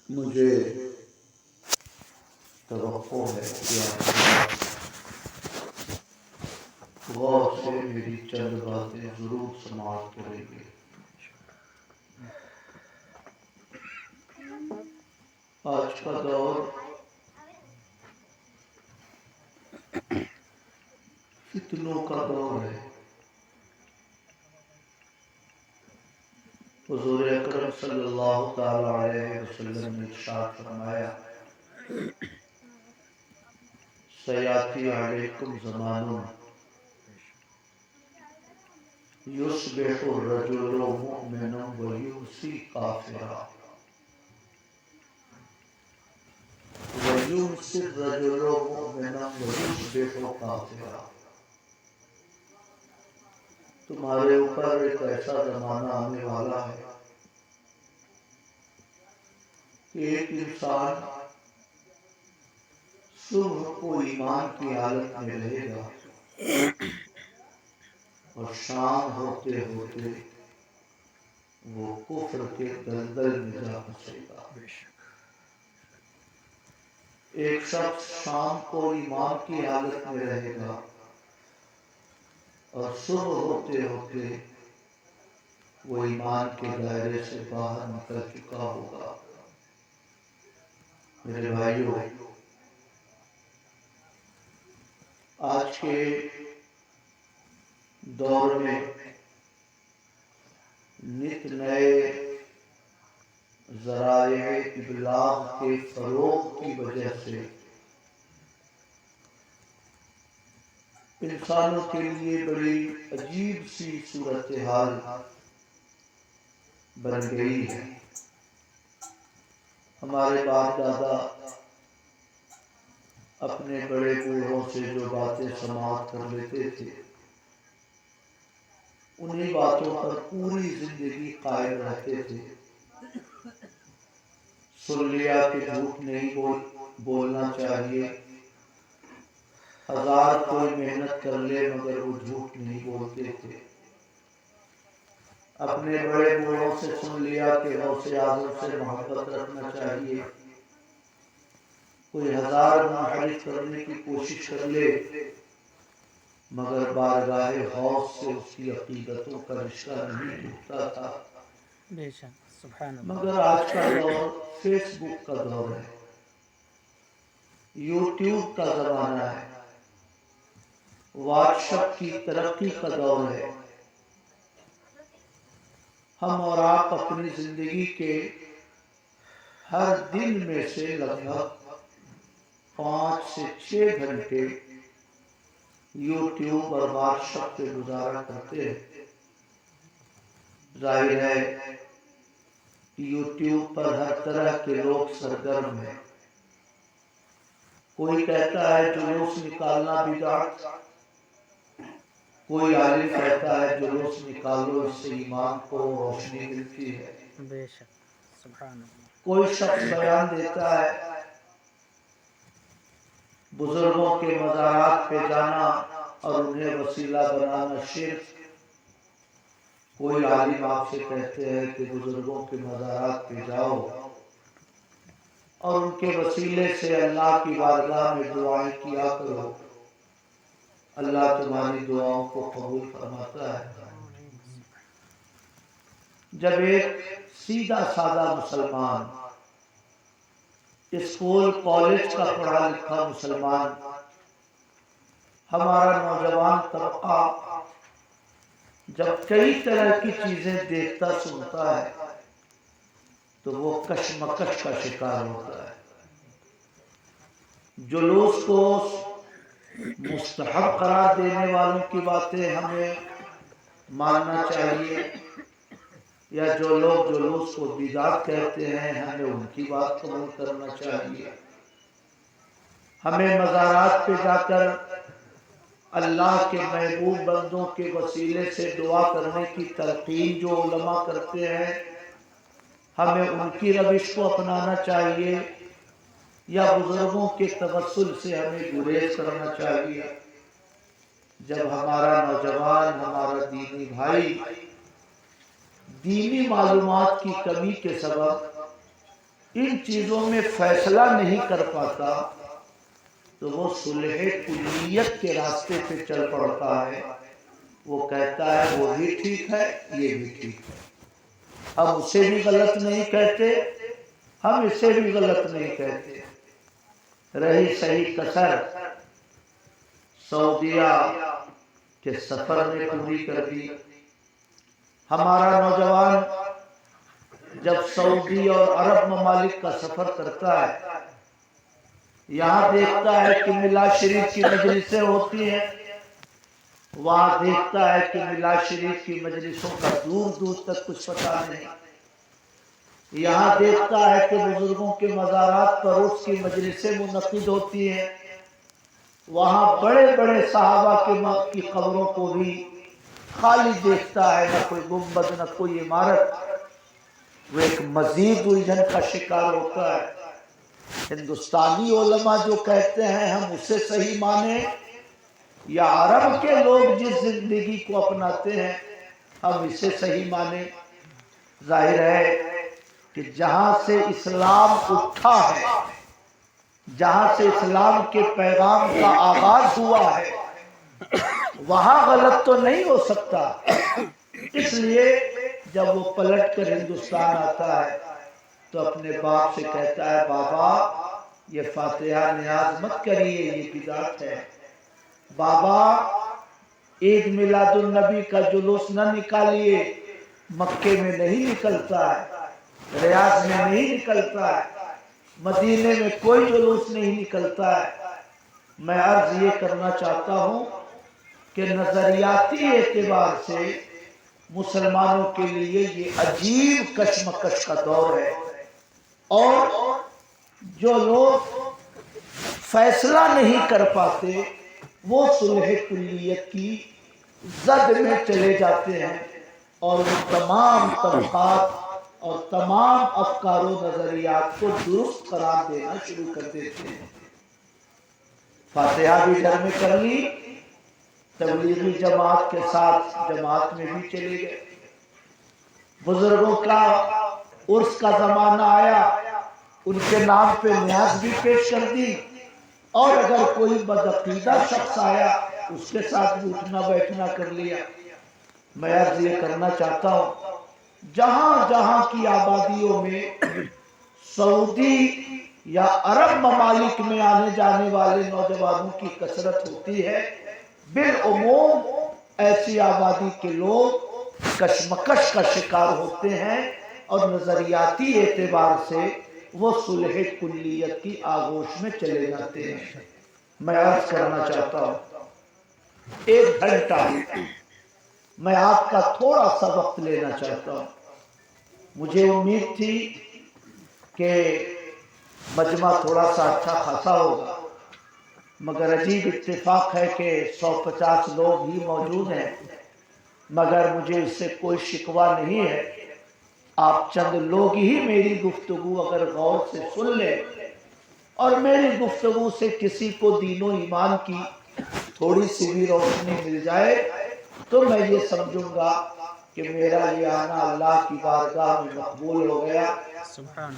مجھے توقع ہے کہ آپ غور سے میری چند باتیں ضرور سماعت کریں گے۔ آج کا دور فتنوں کا دور ہے۔ حضور اکرم صلی اللہ تعالی علیہ وسلم نے ارشاد فرمایا، سیاتی علیکم زمان یصبح الرجل مؤمنا ویمسی کافرا ویمسی الرجل مؤمنا ویصبح کافرا۔ تمہارے اوپر ایک ایسا زمانہ آنے والا ہے کہ ایک انسان صبح کو ایمان کی حالت میں رہے گا اور شام ہوتے ہوتے وہ کفر کے دلدل میں جا پھنسے گا۔ ایک شخص شام کو ایمان کی حالت میں رہے گا اور صبح ہوتے ہوتے وہ ایمان کے دائرے سے باہر نکل چکا ہوگا۔ میرے بھائیوں، آج کے دور میں نت نئے ذرائع ابلاغ کے فروغ کی وجہ سے انسانوں کے لیے بڑی عجیب سی صورتحال بن گئی ہے۔ ہمارے باپ دادا اپنے بڑے بوڑھوں سے جو باتیں سماعت کر لیتے تھے، انہی باتوں پر پوری زندگی قائم رہتے تھے۔ سن لیا کہ جھوٹ نہیں بولنا چاہیے، ہزار کوئی محنت کر لے مگر وہ جھوٹ نہیں بولتے تھے۔ اپنے بڑے بوڑھوں سے سن لیا کہ غوث اعظم سے محبت رکھنا چاہیے، کوئی ہزار منحرف کرنے کی کوشش کر لے مگر بارگاہ غوث سے اس کی عقیدتوں کا رشتہ نہیں ٹوٹتا تھا۔ مگر آج کا دور فیس بک کا دور ہے، یوٹیوب کا زمانہ ہے، واٹس ایپ کی ترقی کا دور ہے۔ ہم اور آپ اپنی زندگی کے ہر دن میں سے لگ بھگ 5 سے 6 گھنٹے یوٹیوب اور واٹس ایپ پہ گزارا کرتے ہیں۔ ظاہر ہے یوٹیوب پر ہر طرح کے لوگ سرگرم ہیں۔ کوئی کہتا ہے جلوس نکالنا بدعت، کوئی عالم کہتا ہے جلوس نکالو اس سے ایمان کو روشنی ملتی ہے۔ بے شک، سبحان اللہ۔ کوئی شخص بیان دیتا ہے بزرگوں کے مزارات پہ جانا اور انہیں وسیلہ بنانا شرک۔ کوئی عالم آپ سے کہتے ہیں کہ بزرگوں کے مزارات پہ جاؤ اور ان کے وسیلے سے اللہ کی بارگاہ میں دعائیں کیا کرو، اللہ تمہاری دعاؤں کو قبول فرماتا ہے۔ جب ایک سیدھا سادہ مسلمان، اسکول کالج کا پڑھا لکھا مسلمان، ہمارا نوجوان طبقہ جب کئی طرح کی چیزیں دیکھتا سنتا ہے تو وہ کشمکش کا شکار ہوتا ہے۔ جلوس کو مستحب قرار دینے والوں کی باتیں ہمیں ماننا چاہیے، یا جو لوگ جلوس کو بدعت کہتے ہیں ہمیں ان کی بات قبول کرنا چاہیے۔ ہمیں مزارات پہ جا کر اللہ کے محبوب بندوں کے وسیلے سے دعا کرنے کی تلقین جو علماء کرتے ہیں، ہمیں ان کی روش کو اپنانا چاہیے یا بزرگوں کے توسل سے ہمیں گریز کرنا چاہیے؟ جب ہمارا نوجوان، ہمارا دینی بھائی دینی معلومات کی کمی کے سبب इन चीजों में फैसला नहीं कर पाता तो वो सुलह कुल्लियत के रास्ते पे चल पड़ता है। वो कहता है वो भी ठीक है, ये भी ठीक है, हम उसे भी गलत नहीं कहते, हम इसे भी गलत नहीं कहते। रही सही कसर सऊदीया के सफर ने पूरी कर दी। हमारा नौजवान जब सऊदी और अरब ममालिक का सफर करता है, यहाँ देखता है कि मिलाद शरीफ की मजलिसें होती हैं, वहाँ देखता है कि मिलाद शरीफ की मजलिसों का दूर दूर तक कुछ पता नहीं। यहाँ देखता है कि बुजुर्गों के मज़ारात पर उर्स की मजलिसें मुनक़िद होती हैं, वहाँ बड़े बड़े सहाबा की कब्रों को भी खाली देखता है, न कोई गुंबद न कोई इमारत। वो एक मजीद उलझन का शिकार होता है। हिंदुस्तानी उलमा जो कहते हैं हम उसे सही माने, या अरब के लोग जिस जिंदगी को अपनाते हैं हम इसे सही माने। जाहिर है कि जहां से इस्लाम उठा है, जहां से इस्लाम के पैगाम का आगाज हुआ है, वहां गलत तो नहीं हो सकता। इसलिए जब वो पलट कर हिंदुस्तान आता है तो अपने बाप से कहता है, बाबा ये फातिहा नियाज मत करिए, ये बिदात है। बाबा ईद मिलादुन नबी का जुलूस न निकालिए, मक्के में नहीं निकलता है, रियाज में नहीं निकलता है, मदीने में कोई जुलूस नहीं निकलता है। मैं अर्ज ये करना चाहता हूँ कि नजरियाती एतबार से मुसलमानों के लिए ये अजीब कशमकश का दौर है, और जो लोग फैसला नहीं कर पाते वो सुलह कुल्लियत की जद में चले जाते हैं और वो तमाम तबकात और तमाम अफकारो नजरियात को दुरुस्त करार देना शुरू कर देते हैं। फातिहा भी घर में कर ली, तबलीगी जमात के साथ जमात में भी चले गए। बुजुर्गों का उर्स का जमाना आया, उनके नाम पे न्याज भी पेश कर दी, और अगर कोई बदअकीदा शख्स आया उसके साथ भी उठना बैठना कर लिया। मैं अर्ज ये करना चाहता हूँ, जहां जहां की आबादियों में सऊदी या अरब ममालिक में आने जाने वाले नौजवानों की कसरत होती है, बिलउमूम ऐसी आबादी के लोग कशमकश का शिकार होते हैं और नजरियाती एतबार से वो सुलह कुल्लियत की आगोश में चले जाते हैं। मैं अर्ज करना चाहता हूँ, 1 घंटा मैं आपका थोड़ा सा वक्त लेना चाहता हूँ। मुझे उम्मीद थी कि मजमा थोड़ा सा अच्छा खासा होगा, मगर अजीब इत्तेफाक है कि 150 लोग ही मौजूद हैं, मगर मुझे इससे कोई शिकवा नहीं है। आप चंद लोग ही मेरी गुफ्तगू अगर गौर से सुन ले और मेरी गुफ्तगू से किसी को दीनो ईमान की थोड़ी सी भी रोशनी मिल जाए तो मैं ये समझूंगा कि मेरा ये आना अल्लाह की बारगाह में मकबूल हो गया।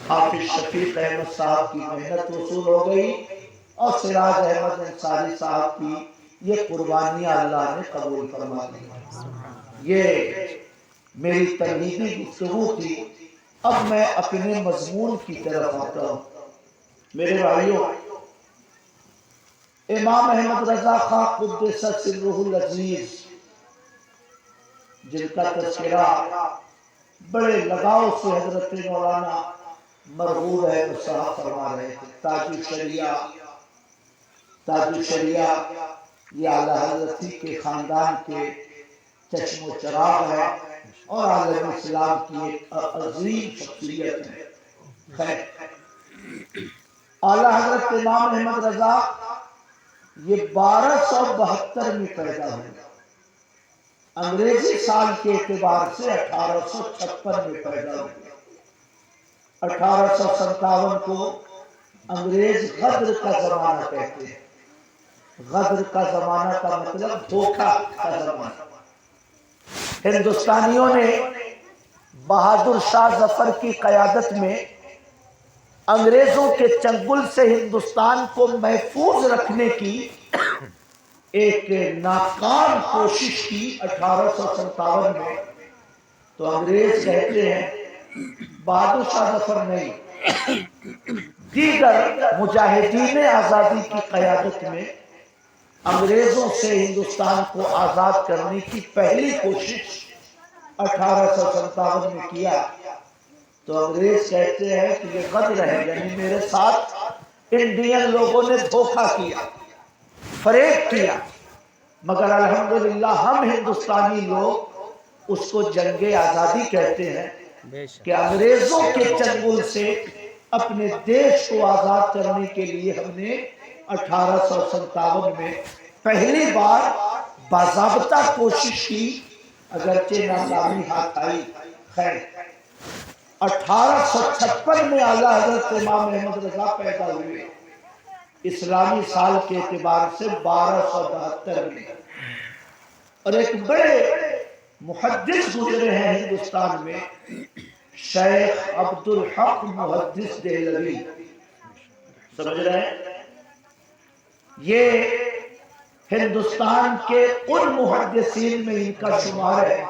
हाफिज शफीक अहमद साहब की मेहनत वसूल हो गई और सिराज अहमद अंसारी साहब की ये कुर्बानियाँ अल्लाह ने कबूल फरमा ली। ये मेरी तमहीदी गुफ्तगू थी। अब मैं अपने मजमून की तरफ आता हूँ। मेरे भाइयों, इमाम अहमद रजा खां कुद्दस सिर्रुहुल अजीज, जिनका तज़किरा बड़े लगाव से हजरत मौलाना मरहूम अहमद साहब फरमा रहे थे। ताजुल शरिया ये आला हज़रत के खानदान के चश्मो चराग है और आलम इस्लाम की एक अजीम शख्सियत है। खैर, आला हज़रत इमाम अहमद रजा ये 1272 में पैदा हुए। अंग्रेजी साल के एतबार से 1856 में पैदा हुए। 1857 को अंग्रेज गद्र का जमाना कहते हैं। गद्र का जमाना का मतलब धोखा का जमाना। हिंदुस्तानियों ने बहादुर शाह जफर की क़यादत में انگریزوں کے چنگل سے ہندوستان کو محفوظ رکھنے کی ایک ناکام کوشش کی 1857 میں. تو انگریز کہتے ہیں بہادر شاہ ظفر نہیں، دیگر مجاہدین آزادی کی قیادت میں انگریزوں سے ہندوستان کو آزاد کرنے کی پہلی کوشش 1857 میں کیا. تو انگریز کہتے ہیں کہ یہ غدر ہے، یعنی میرے ساتھ انڈین لوگوں نے دھوکہ کیا، فریب کیا. مگر الحمدللہ ہم ہندوستانی لوگ اس کو جنگ آزادی کہتے ہیں کہ انگریزوں کے چنگل سے اپنے دیش کو آزاد کرنے کے لیے ہم نے 1857 میں پہلی بار باضابطہ کوشش کی، اگرچہ ناکامی ہاتھ آئی. خیر 1856 میں اعلیٰ حضرت امام احمد رضا پیدا ہوئے، اسلامی سال کے اعتبار سے 1272 میں. اور ایک بڑے محدث گزرے ہیں ہندوستان میں، شیخ عبدالحق محدث دہلوی. سمجھ رہے ہیں؟ یہ ہندوستان کے ان محدثین میں ان کا شمار ہے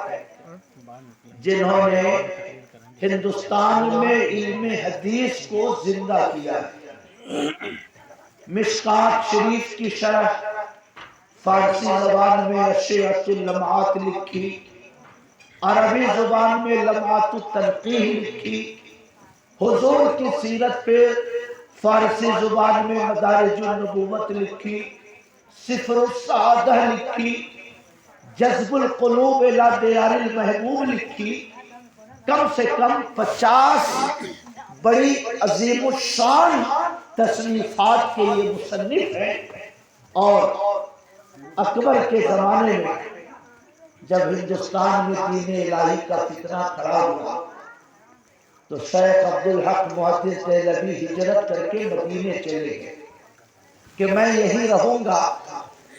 جنہوں نے ہندوستان میں علم حدیث کو زندہ کیا. مشکات شریف کی شرح فارسی زبان میں اشیعۃ اللمعات لکھی، عربی زبان میں لمعات التنقیح لکھی، حضور کی سیرت پہ فارسی زبان میں مدارج النبوت لکھی، سفر السعادہ لکھی، جذب القلوب الی دیار المحبوب لکھی. کم سے کم 50 بڑی عظیم الشان تصنیفات کے یہ مصنف ہیں. اور اکبر کے زمانے میں جب ہندوستان میں دین الہی کا فتنہ کھڑا ہوا تو شیخ عبدالحق محدث دہلوی ہجرت کر کے مدینے چلے گئے کہ میں یہی رہوں گا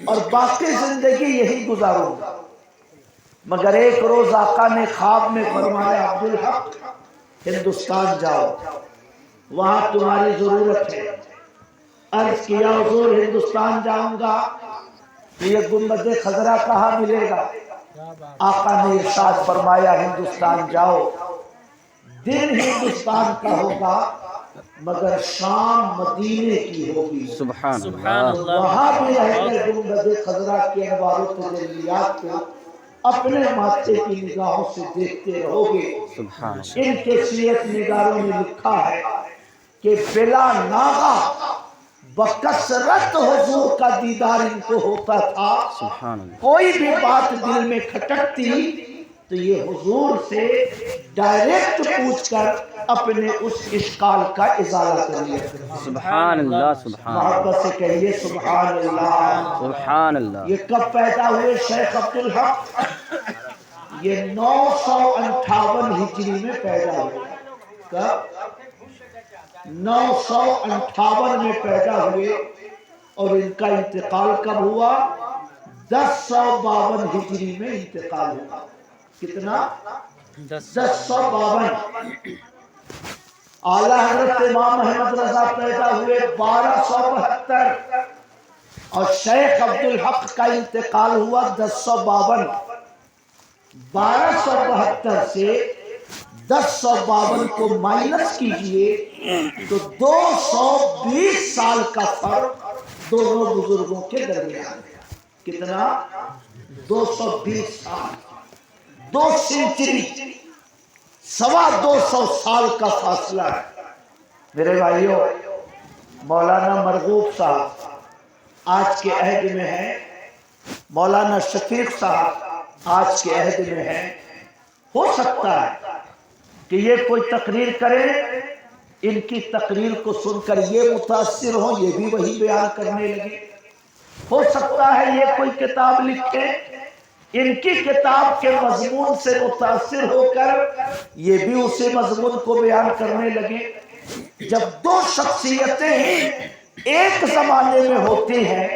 اور باقی زندگی یہی گزاروں گا. مگر ایک روز آقا نے خواب میں فرمایا عبدالحق ہندوستان جاؤ، وہاں تمہاری ضرورت ہے. عرض کیا حضور ہندوستان جاؤں گا تو یہ گنبد خضرا کہاں ملے گا؟ آقا نے ارشاد فرمایا ہندوستان جاؤ، دن ہندوستان کا ہوگا مگر شام مدینے کی ہوگی. سبحان اللہ. وہاں بھی رہ کر گنبد خضرا کے انوار و تجلیات کو اپنے ماتھے کی نگاہوں سے دیکھتے رہو گے. ان کے سیرت نگاروں نے لکھا ہے کہ بلا ناغہ بکثرت حضور کا دیدار ان کو ہوتا تھا. کوئی بھی بات دل میں کھٹکتی تو یہ حضور سے ڈائریکٹ پوچھ کر اپنے اس اشکال کا ازالہ کر لیا. سبحان اللہ. سبحان اللہ. محبت سے کہیے سبحان اللہ. سبحان اللہ. یہ کب پیدا ہوئے شیخ عبدالحق؟ یہ 958 ہجری میں پیدا ہوئے. کب؟ 958 میں پیدا ہوئے اور ان کا انتقال کب ہوا؟ 1052 ہجری میں انتقال ہوا. کتنا؟ 1052. اعلیٰ حضرت امام احمد رضا پیدا ہوئے 1272 اور شیخ عبدالحق کا انتقال ہوا 1052. 1272 سے 1052 کو مائنس کیجئے تو 220 سال کا فرق دونوں بزرگوں کے درمیان. کتنا؟ 220 سال. 2 سینچری، 250 سال کا فاصلہ ہے. میرے بھائیوں، مولانا مرغوب صاحب آج کے عہد میں ہیں، مولانا شفیق صاحب آج کے عہد میں ہیں. ہو سکتا ہے کہ یہ کوئی تقریر کرے، ان کی تقریر کو سن کر یہ متاثر ہوں، یہ بھی وہی بیان کرنے لگے. ہو سکتا ہے یہ کوئی کتاب لکھے، ان کی کتاب کے مضمون سے متاثر ہو کر یہ بھی اسی مضمون کو بیان کرنے لگے. جب 2 شخصیتیں ایک زمانے میں ہوتی ہیں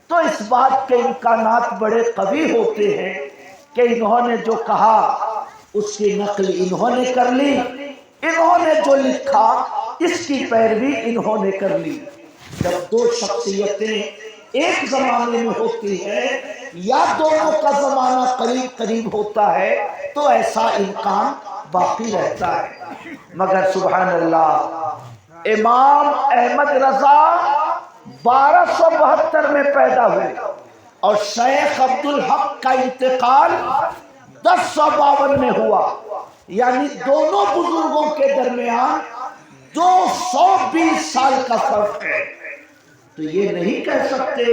تو اس بات کے امکانات بڑے قوی ہوتے ہیں کہ انہوں نے جو کہا اس کی نقل انہوں نے کر لی، انہوں نے جو لکھا اس کی پیروی انہوں نے کر لی۔ جب دو شخصیتیں ایک زمانے میں ہوتی ہیں یا دونوں کا زمانہ قریب قریب ہوتا ہے تو ایسا امکان باقی رہتا ہے، مگر سبحان اللہ امام احمد رضا 1272 میں پیدا ہوئے اور شیخ عبدالحق کا انتقال 1052 میں ہوا، یعنی دونوں بزرگوں کے درمیان 220 سال کا فرق ہے۔ تو یہ نہیں کہہ سکتے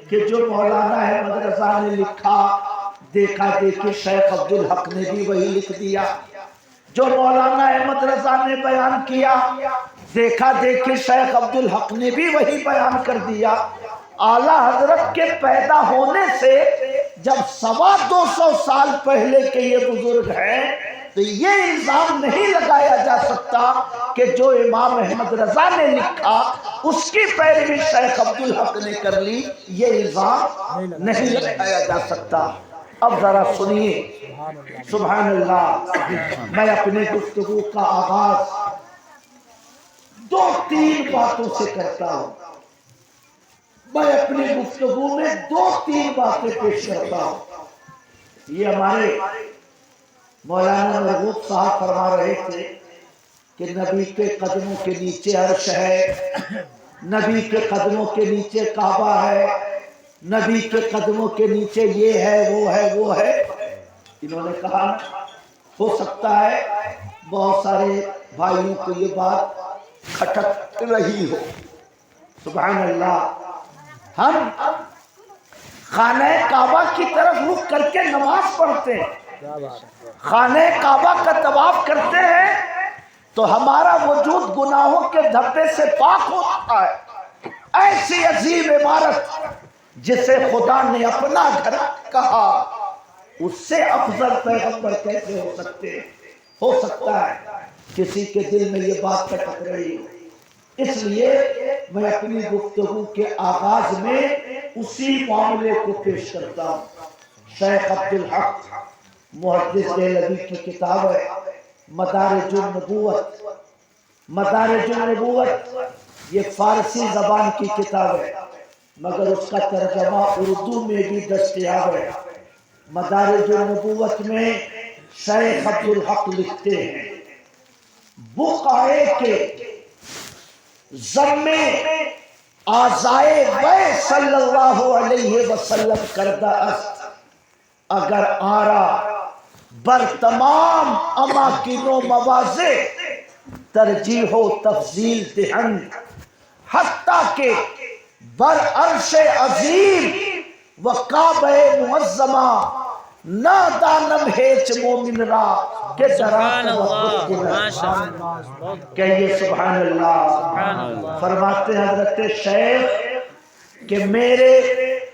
کہ جو مولانا احمد رضا نے لکھا دیکھا دیکھی شیخ عبدالحق نے بھی وہی لکھ دیا، جو مولانا احمد رضا نے بیان کیا دیکھا دیکھی شیخ عبدالحق نے بھی وہی بیان کر دیا۔ اعلیٰ حضرت کے پیدا ہونے سے جب 225 سال پہلے کے یہ بزرگ ہیں تو یہ الزام نہیں لگایا جا سکتا کہ جو امام احمد رضا نے لکھا اس کی پیروی شیخ عبدالحق نے کر لی، یہ الزام نہیں لگایا جا سکتا۔ اب ذرا سنیے، سبحان اللہ، میں اپنی گفتگو کا آغاز 2-3 باتوں سے کرتا ہوں۔ میں اپنی گفتگو میں 2-3 باتیں پیش کرتا ہوں۔ یہ ہمارے مولانا مرغوب صاحب فرما رہے تھے کہ نبی کے قدموں کے نیچے عرش ہے، نبی کے قدموں کے نیچے کعبہ ہے، نبی کے قدموں کے نیچے یہ ہے وہ ہے وہ ہے۔ انہوں نے کہا ہو سکتا ہے بہت سارے بھائیوں کو یہ بات کھٹک رہی ہو، سبحان اللہ، ہم خانہ کعبہ کی طرف رخ کر کے نماز پڑھتے ہیں، خانہ کعبہ کا طواف کرتے ہیں تو ہمارا وجود گناہوں کے دھبے سے پاک ہوتا ہے۔ ایسی عظیم عمارت جسے خدا نے اپنا گھر کہا، اس سے افضل پیغمبر کیسے ہو سکتے؟ ہو سکتا ہے کسی کے دل میں یہ بات کھٹک رہی ہو، اس لیے میں اپنی گفتگو کے آغاز میں اسی معاملے کو پیش کرتا ہوں۔ شیخ عبدالحق محدث دہلوی کی کتاب ہے مدارج النبوت۔ مدارج النبوت یہ فارسی زبان کی کتاب ہے مگر اس کا ترجمہ اردو میں بھی دستیاب ہے۔ مدارج النبوت میں شیخ عبدالحق لکھتے ہیں بقعے کے ضم آزائے وے صلی اللہ علیہ وسلم کردہ است، اگر آرا بر تمام اماکن و مواضع ترجیح و تفضیل دہند، حتیٰ کہ بر عرش عظیم و کعبہ معظمہ نہ دانم ہیچ مومن را کہ سبحان اللہ، کہیے سبحان اللہ۔ فرماتے ہیں حضرت شیخ کہ میرے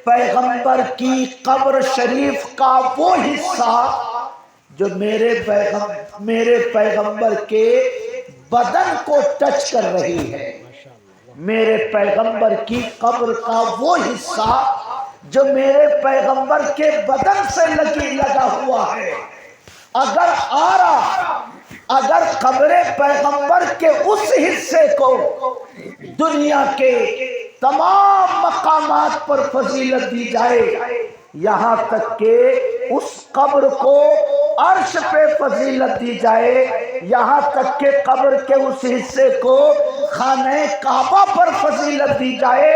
پیغمبر کی قبر شریف کا وہ حصہ جو میرے پیغمبر کے بدن کو ٹچ کر رہی ہے، میرے پیغمبر کی قبر کا وہ حصہ جو میرے پیغمبر کے بدن سے لگا ہوا ہے، اگر قبر پیغمبر کے اس حصے کو دنیا کے تمام مقامات پر فضیلت دی جائے، یہاں تک کہ اس قبر کو عرش پہ فضیلت دی جائے، یہاں تک کہ قبر کے اس حصے کو خانہ کعبہ پر فضیلت دی جائے،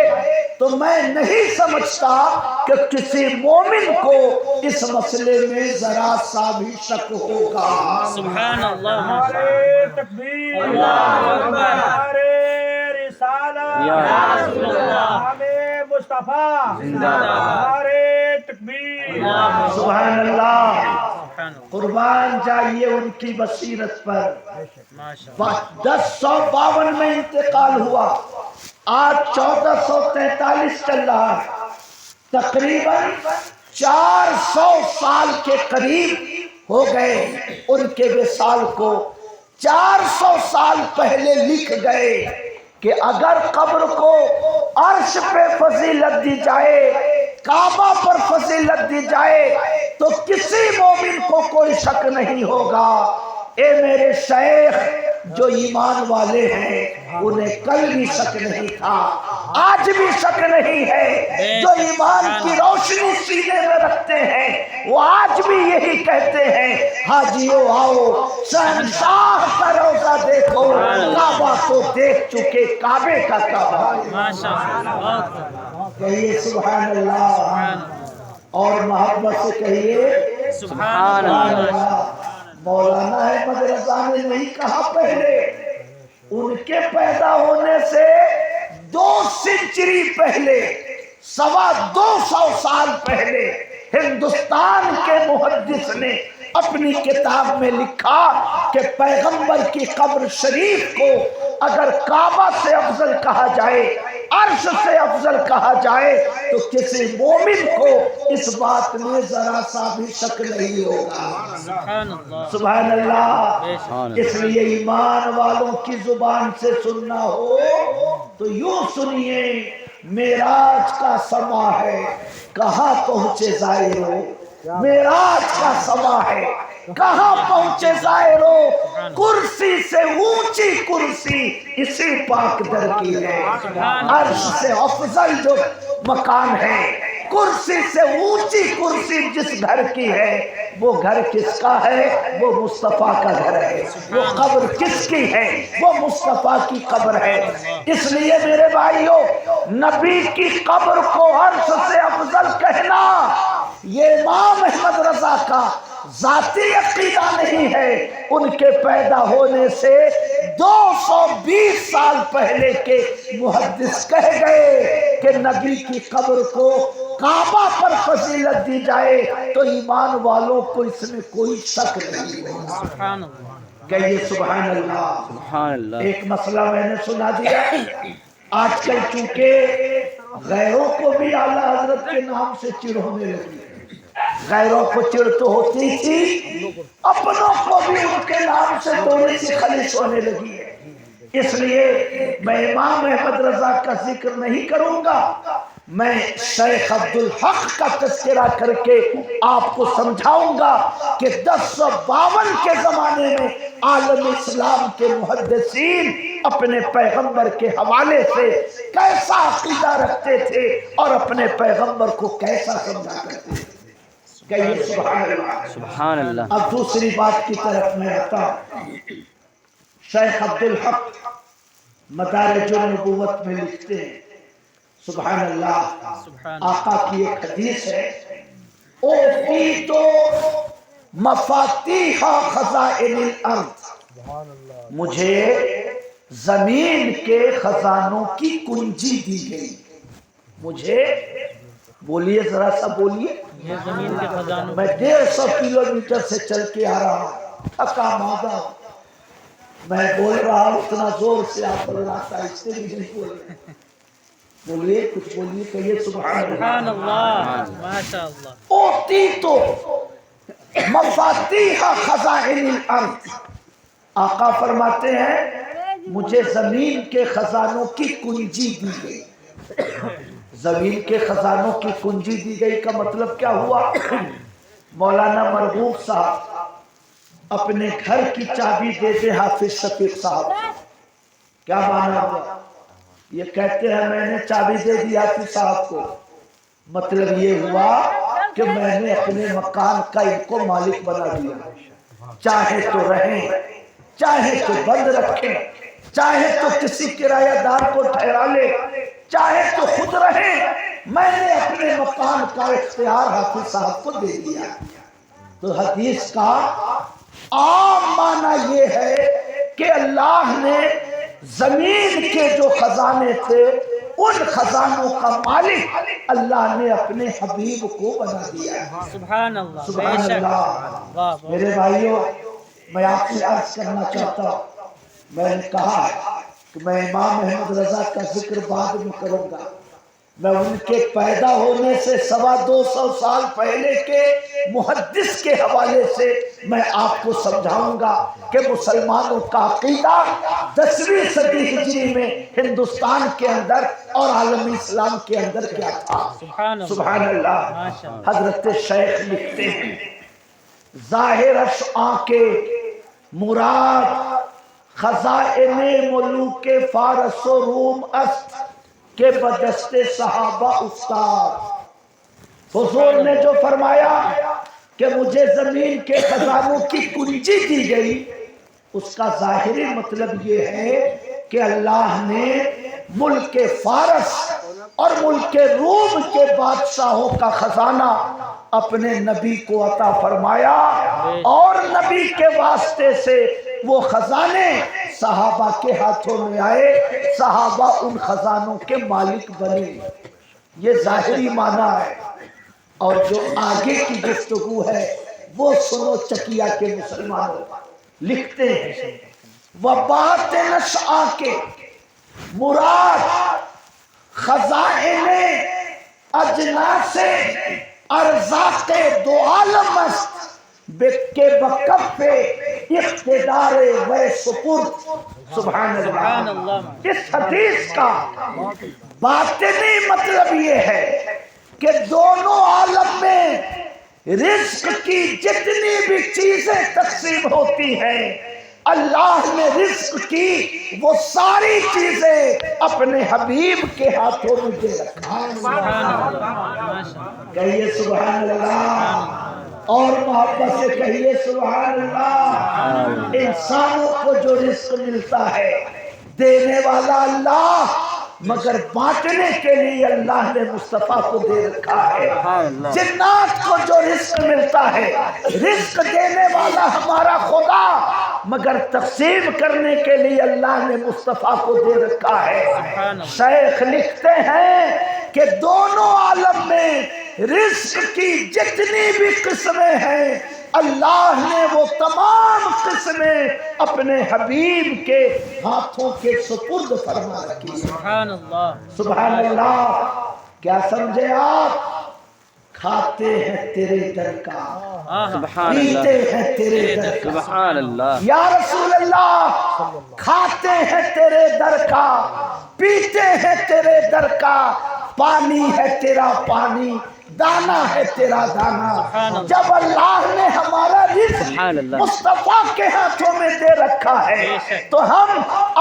تو میں نہیں سمجھتا کہ کسی مومن کو اس مسئلے میں ذرا سا بھی شک ہوگا۔ سبحان اللہ، نعرے تکبیر، اللہ اکبر، نعرے رسالت، یا رسول اللہ، نعرے مصطفیٰ، زندہ باد، نعرے تکبیر، سبحان اللہ، سبحان اللہ، قربان جائیے ان کی بصیرت پر۔ ماشاء 1052 میں انتقال ہوا، آج 1443 چل رہا ہے، تقریباً 400 سال کے قریب ہو گئے ان کے وصال کو۔ 400 سال پہلے لکھ گئے کہ اگر قبر کو عرش پہ فضیلت دی جائے، کعبہ پر فضیلت دی جائے تو کسی مومن کو کوئی شک نہیں ہوگا۔ اے میرے شیخ जो ईमान वाले हैं उन्हें कल भी शक नहीं था, आज भी शक नहीं है। जो ईमान की रोशनी सीने में रखते हैं वो आज भी यही कहते हैं, हाजियो आओ शहंशाह का रोजा देखो, काबा तो देख चुके काबे का काबा। माशाअल्लाह, कहिए सुभान अल्लाह और मोहब्बत से कहिए सुभान अल्लाह। मौलाना अहमद रजा ने नहीं कहा पहले, उनके पैदा होने से 2 सेंचुरी पहले, 225 साल पहले हिंदुस्तान के मुहद्दिस ने अपनी किताब में लिखा कि पैगंबर की कब्र शरीफ को अगर काबा से अफजल कहा जाए, अर्श से अफजल कहा जाए, तो किसी मोमिन को इस बात में जरा सा भी शक नहीं होगा। सुभान अल्लाह। इसलिए ईमान वालों की जुबान से सुनना हो तो यूं सुनिए, मेराज का समा है कहाँ पहुंचे जायरो, मेराज का समा है कहाँ पहुंचे जायरो, कुर्सी से ऊंची कुर्सी इसी पाक दर की है। अर्श से अफजल जो मकान है, कुर्सी से ऊंची कुर्सी जिस घर की है, वो घर किसका है? वो मुस्तफा का घर है। वो कब्र किसकी है? वो मुस्तफा की कब्र है। इसलिए मेरे भाइयों, नबी की कब्र को अर्श से अफजल कहना ये इमाम अहमद रजा का जाती अकीदा नहीं है। उनके पैदा होने से 220 साल पहले के मुहद्दिस कह गए कि नबी की कब्र को काबा पर फजीलत दी जाए तो ईमान वालों को इसमें कोई शक नहीं होगा। कहिए सुभान अल्लाह। सुभान अल्लाह। एक मसला मैंने सुना दिया, आजकल चूंकि गैरों को भी आला हजरत के नाम से चिढ़ होने लगी, गैरों को चिढ़ तो होती थी, अपनों को भी उनके नाम से थोड़ी सी खलिश होने लगी है। इसलिए मैं इमाम अहमद रजा का जिक्र नहीं करूंगा, मैं शेख अब्दुल हक का तज़किरा करके आपको समझाऊंगा कि 1052 के जमाने में आलम इस्लाम के मुहद्दिसीन अपने पैगंबर के हवाले से कैसा अकीदा रखते थे और अपने पैगंबर को कैसा समझा करते थे। कहिए सुभान अल्लाह। सुभान अल्लाह। अब दूसरी बात की तरफ मैं आता हूं। शेख अब्दुल हक मदारिजुन नबुव्वत में लिखते हैं, सुभान अल्लाह, आका की एक हदीस है, ओ फी तो मफातीहा खज़ाइनिल अर्द, मुझे जमीन के खजानों की कुंजी दी गई। मुझे, बोलिए जरा सा बोलिए, ये जमीन के खजानों, मैं 150 किलोमीटर से चल के आ रहा हूँ, थका मादा, मैं बोल रहा हूँ इतना जोर से, आप बोल रहा था इससे भी नहीं बोल रहे। बोलिए, कुछ बोलिए, कहिए सुभान अल्लाह, माशाअल्लाह। ओती तो मफातीहा खज़ाइनिल अर्द, आका फरमाते हैं मुझे जमीन के खजानों की कुंजी दी गई। जमीन के खजानों की कुंजी दी गई का मतलब क्या हुआ? मौलाना मरगूब साहब अपने घर की चाबी देते हाफिज शफीक साहब, क्या माना हुआ? ये कहते हैं मैंने चाबी दे दी हाफिज साहब को, मतलब ये हुआ कि मैंने अपने मकान का इनको मालिक बना दिया। चाहे तो रहें, चाहे तो बंद रखें, चाहे तो किसी किरायादार को ठहरा ले, चाहे तो खुद रहे, मैंने अपने मकान का इख्तियार हाफिज साहब को दे दिया। तो हदीस का आम माना ये है कि अल्लाह ने जमीन के जो खजाने थे उन खजानों का मालिक अल्लाह ने अपने हबीब को बना दिया। सुभान अल्लाह, सुभान अल्लाह। मेरे भाइयों, मैं आपसे अर्ज करना चाहता हूँ, मैंने कहा कि मैं इमाम अहमद रजा का जिक्र बाद में करूंगा। मैं उनके पैदा होने से 225 साल पहले के मुहद्दिस के हवाले से मैं आपको समझाऊंगा कि मुसलमानों का अकीदा 10वीं सदी हिजरी में हिंदुस्तान के अंदर और आलम इस्लाम के अंदर क्या था। सुभान अल्लाह। हजरत शेख लिखते हैं, जाहिर आंके मुराद خزائن ملوک فارس و روم است کہ بدست صحابہ استاد. حضور نے جو فرمایا کہ مجھے زمین کے خزانوں کی کنجی دی گئی، اس کا ظاہری مطلب یہ ہے کہ اللہ نے ملک فارس اور ملک روم کے بادشاہوں کا خزانہ اپنے نبی کو عطا فرمایا، اور نبی کے واسطے سے وہ خزانے صحابہ کے ہاتھوں میں آئے، صحابہ ان خزانوں کے مالک بنے. یہ ظاہری معنی ہے. اور جو آگے کی گفتگو ہے وہ سنو چکیا کے مسلمانوں. لکھتے ہیں وباطن نشآ کے مراد خزائن اجناس ارزاق دو عالم است کے بکف اقتدار و سپرد. سبحان اللہ. اس حدیث کا باطنی مطلب یہ ہے کہ دونوں عالم میں رزق کی جتنی بھی چیزیں تقسیم ہوتی ہیں، اللہ نے رزق کی وہ ساری چیزیں اپنے حبیب کے ہاتھوں میں دے رکھا. کہیے سبحان اللہ، اور محبت سے کہیے سبحان اللہ. انسانوں کو جو رزق ملتا ہے دینے والا اللہ، مگر بانٹنے کے لیے اللہ نے مصطفیٰ کو دے رکھا ہے. جنات کو جو رزق ملتا ہے، رزق دینے والا ہمارا خدا، مگر تقسیم کرنے کے لیے اللہ نے مصطفیٰ کو دے رکھا ہے. شیخ لکھتے ہیں کہ دونوں عالم میں رزق کی جتنی بھی قسمیں ہیں، اللہ نے وہ تمام قسمیں اپنے حبیب کے ہاتھوں کے سپرد فرما رکھی. سبحان اللہ. سبحان اللہ. کیا سمجھے آپ؟ کھاتے ہیں تیرے در کا، پیتے ہیں تیرے در کا. سبحان اللہ. یا رسول اللہ، کھاتے ہیں تیرے در کا، پیتے ہیں تیرے در کا، پانی ہے تیرا پانی، دانا ہے تیرا دانا. جب اللہ نے ہمارا رزق مصطفیٰ کے ہاتھوں میں دے رکھا ہے تو ہم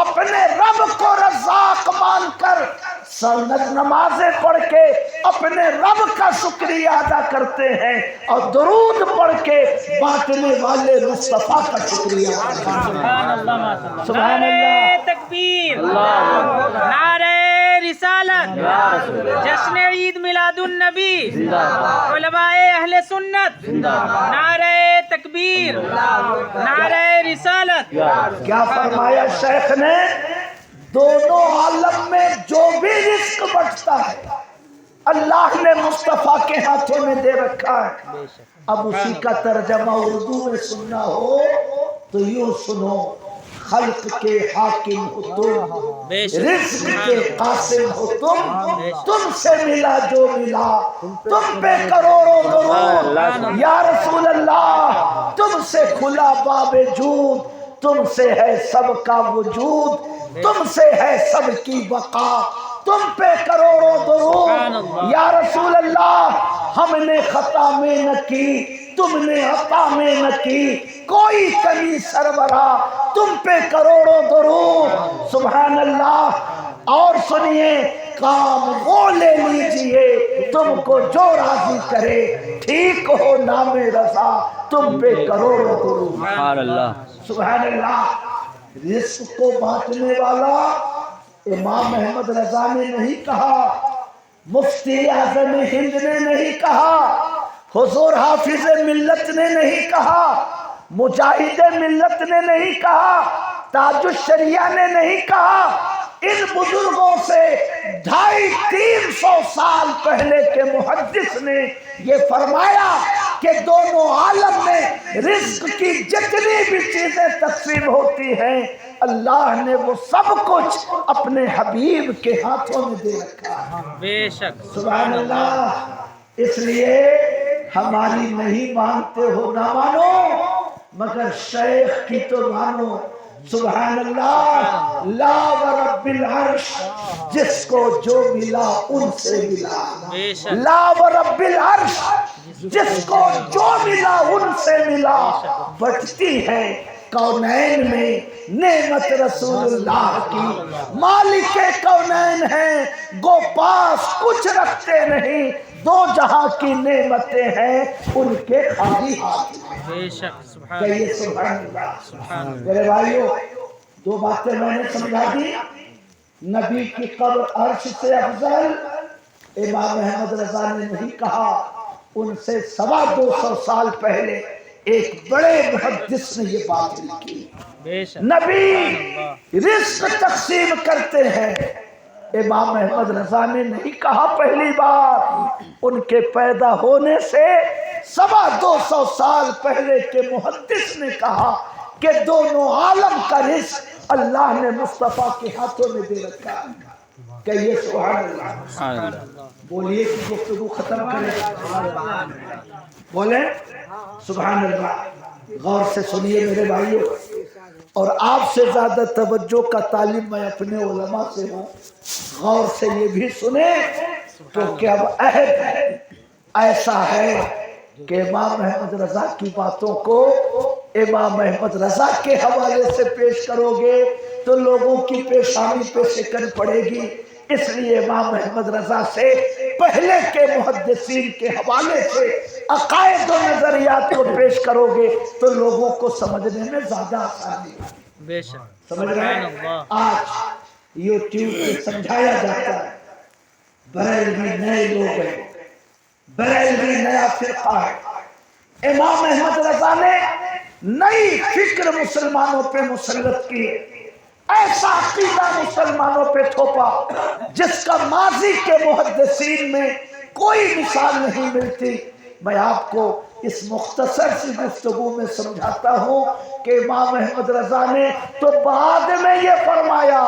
اپنے رب کو رزاق مان کر سنت نمازیں پڑھ کے اپنے رب کا شکریہ ادا کرتے ہیں، اور درود پڑھ کے بانٹنے والے مصطفیٰ کا شکریہ ادا کرتے ہیں. سبحان اللہ. تکبیر، نعرہ رسالت، جشن عید میلاد النبی، علماء اہل سنت، نعرہ تکبیر، نعرہ رسالت. کیا فرمایا شیخ نے؟ دونوں عالم میں جو بھی رزق بچتا ہے اللہ نے مصطفیٰ کے ہاتھوں میں دے رکھا ہے. اب اسی کا ترجمہ اردو میں سننا ہو تو یوں سنو: خلق کے حاکم ہو تم، رزق کے قاسم ہو تم سے ملا جو ملا، تم پہ کروڑوں درود یا رسول اللہ. تم سے کھلا باب جود، تم سے ہے سب کا وجود، تم سے ہے سب کی بقا، تم پہ کروڑوں درود یا رسول اللہ. ہم نے خطا میں نہ کی، تم نے عطا میں نہ کی، کوئی کمی سربراہ، تم پہ کروڑوں درود. سبحان اللہ. اور سنیے، کام وہ لے لیجئے تم کو جو راضی کرے، ٹھیک ہو نام رضا، تم پہ کروڑوں درود. سبحان اللہ. سبحان اللہ. رزق کو بانٹنے والا امام احمد رضا نے نہیں کہا، مفتی اعظم ہند نے نہیں کہا، حضور حافظ ملت نے نہیں کہا، مجاہد ملت نے نہیں کہا، تاج الشریعہ نے نہیں کہا. ان بزرگوں سے 250-300 سال پہلے کے محدث نے یہ فرمایا کہ دونوں عالم میں رزق کی جتنی بھی چیزیں تقسیم ہوتی ہیں اللہ نے وہ سب کچھ اپنے حبیب کے ہاتھوں میں دے رکھا. بے شک. سبحان اللہ. اس لیے ہماری نہیں مانتے ہو نہ مانو، مگر شیخ کی تو مانو. سبحان اللہ. لا ورب العرش، جس کو جو ملا ان سے ملا. لا ورب العرش، جس کو جو ملا ان سے ملا. بچتی ہے कौनैन में नेमत रसूलुल्लाह की। मालिक कौनैन है गो पास कुछ रखते नहीं, दो जहां की नेमतें हैं उनके खाली हाथ में। बेशक सुभान कहिए सुभान अल्लाह। सुभान मेरे भाइयों, दो बातें मैंने समझा दी। नबी की कब्र अर्श से अफजल इमाम अहमद रजा ने नहीं कहा, उनसे 225 साल पहले एक बड़े मुहद्दिस ने ये बात लिखी। बेशक नबी रिस्क तकसीम करते हैं, इमाम अहमद रजा ने नहीं कहा पहली बार, उनके पैदा होने से 225 साल पहले के मुहद्दिस ने कहा कि दोनों आलम का रिस्क अल्लाह ने मुस्तफा के हाथों में दे रखा। कहिए सुभान अल्लाह। बोलिए कि गुफ्तगू खत्म करें, बोले सुभान अल्लाह। गौर से सुनिए मेरे भाइयों, और आपसे ज्यादा तवज्जो का तालीम मैं अपने उलमा से हूँ। गौर से ये भी सुने तो क्या अहद ऐसा है कि इमाम अहमद रजा की बातों को इमाम अहमद रजा के हवाले से पेश करोगे तो लोगों की पेशानी पे शिकन पड़ेगी। इसलिए इमाम अहमद रजा से पहले के मुहद्दिसीन के हवाले से अकायद और नजरियात को पेश करोगे तो लोगों को समझने में ज्यादा आसानी है। बेशक समझ रहे हैं? आज यूट्यूब पे समझाया जाता है, बरेलवी नए लोग हैं, बरेलवी नया फिरका है। इमाम अहमद रजा ने नई फिक्र मुसलमानों पे मुसल्लत की, ऐसा अकीदा मुसलमानों पे थोपा जिसका माजी के मुहद्दिसीन में कोई मिसाल नहीं मिलती। मैं आपको इस मुख्तसर सी गुफ्तगू में समझाता हूँ कि इमाम अहमद रजा ने तो बाद में ये फरमाया,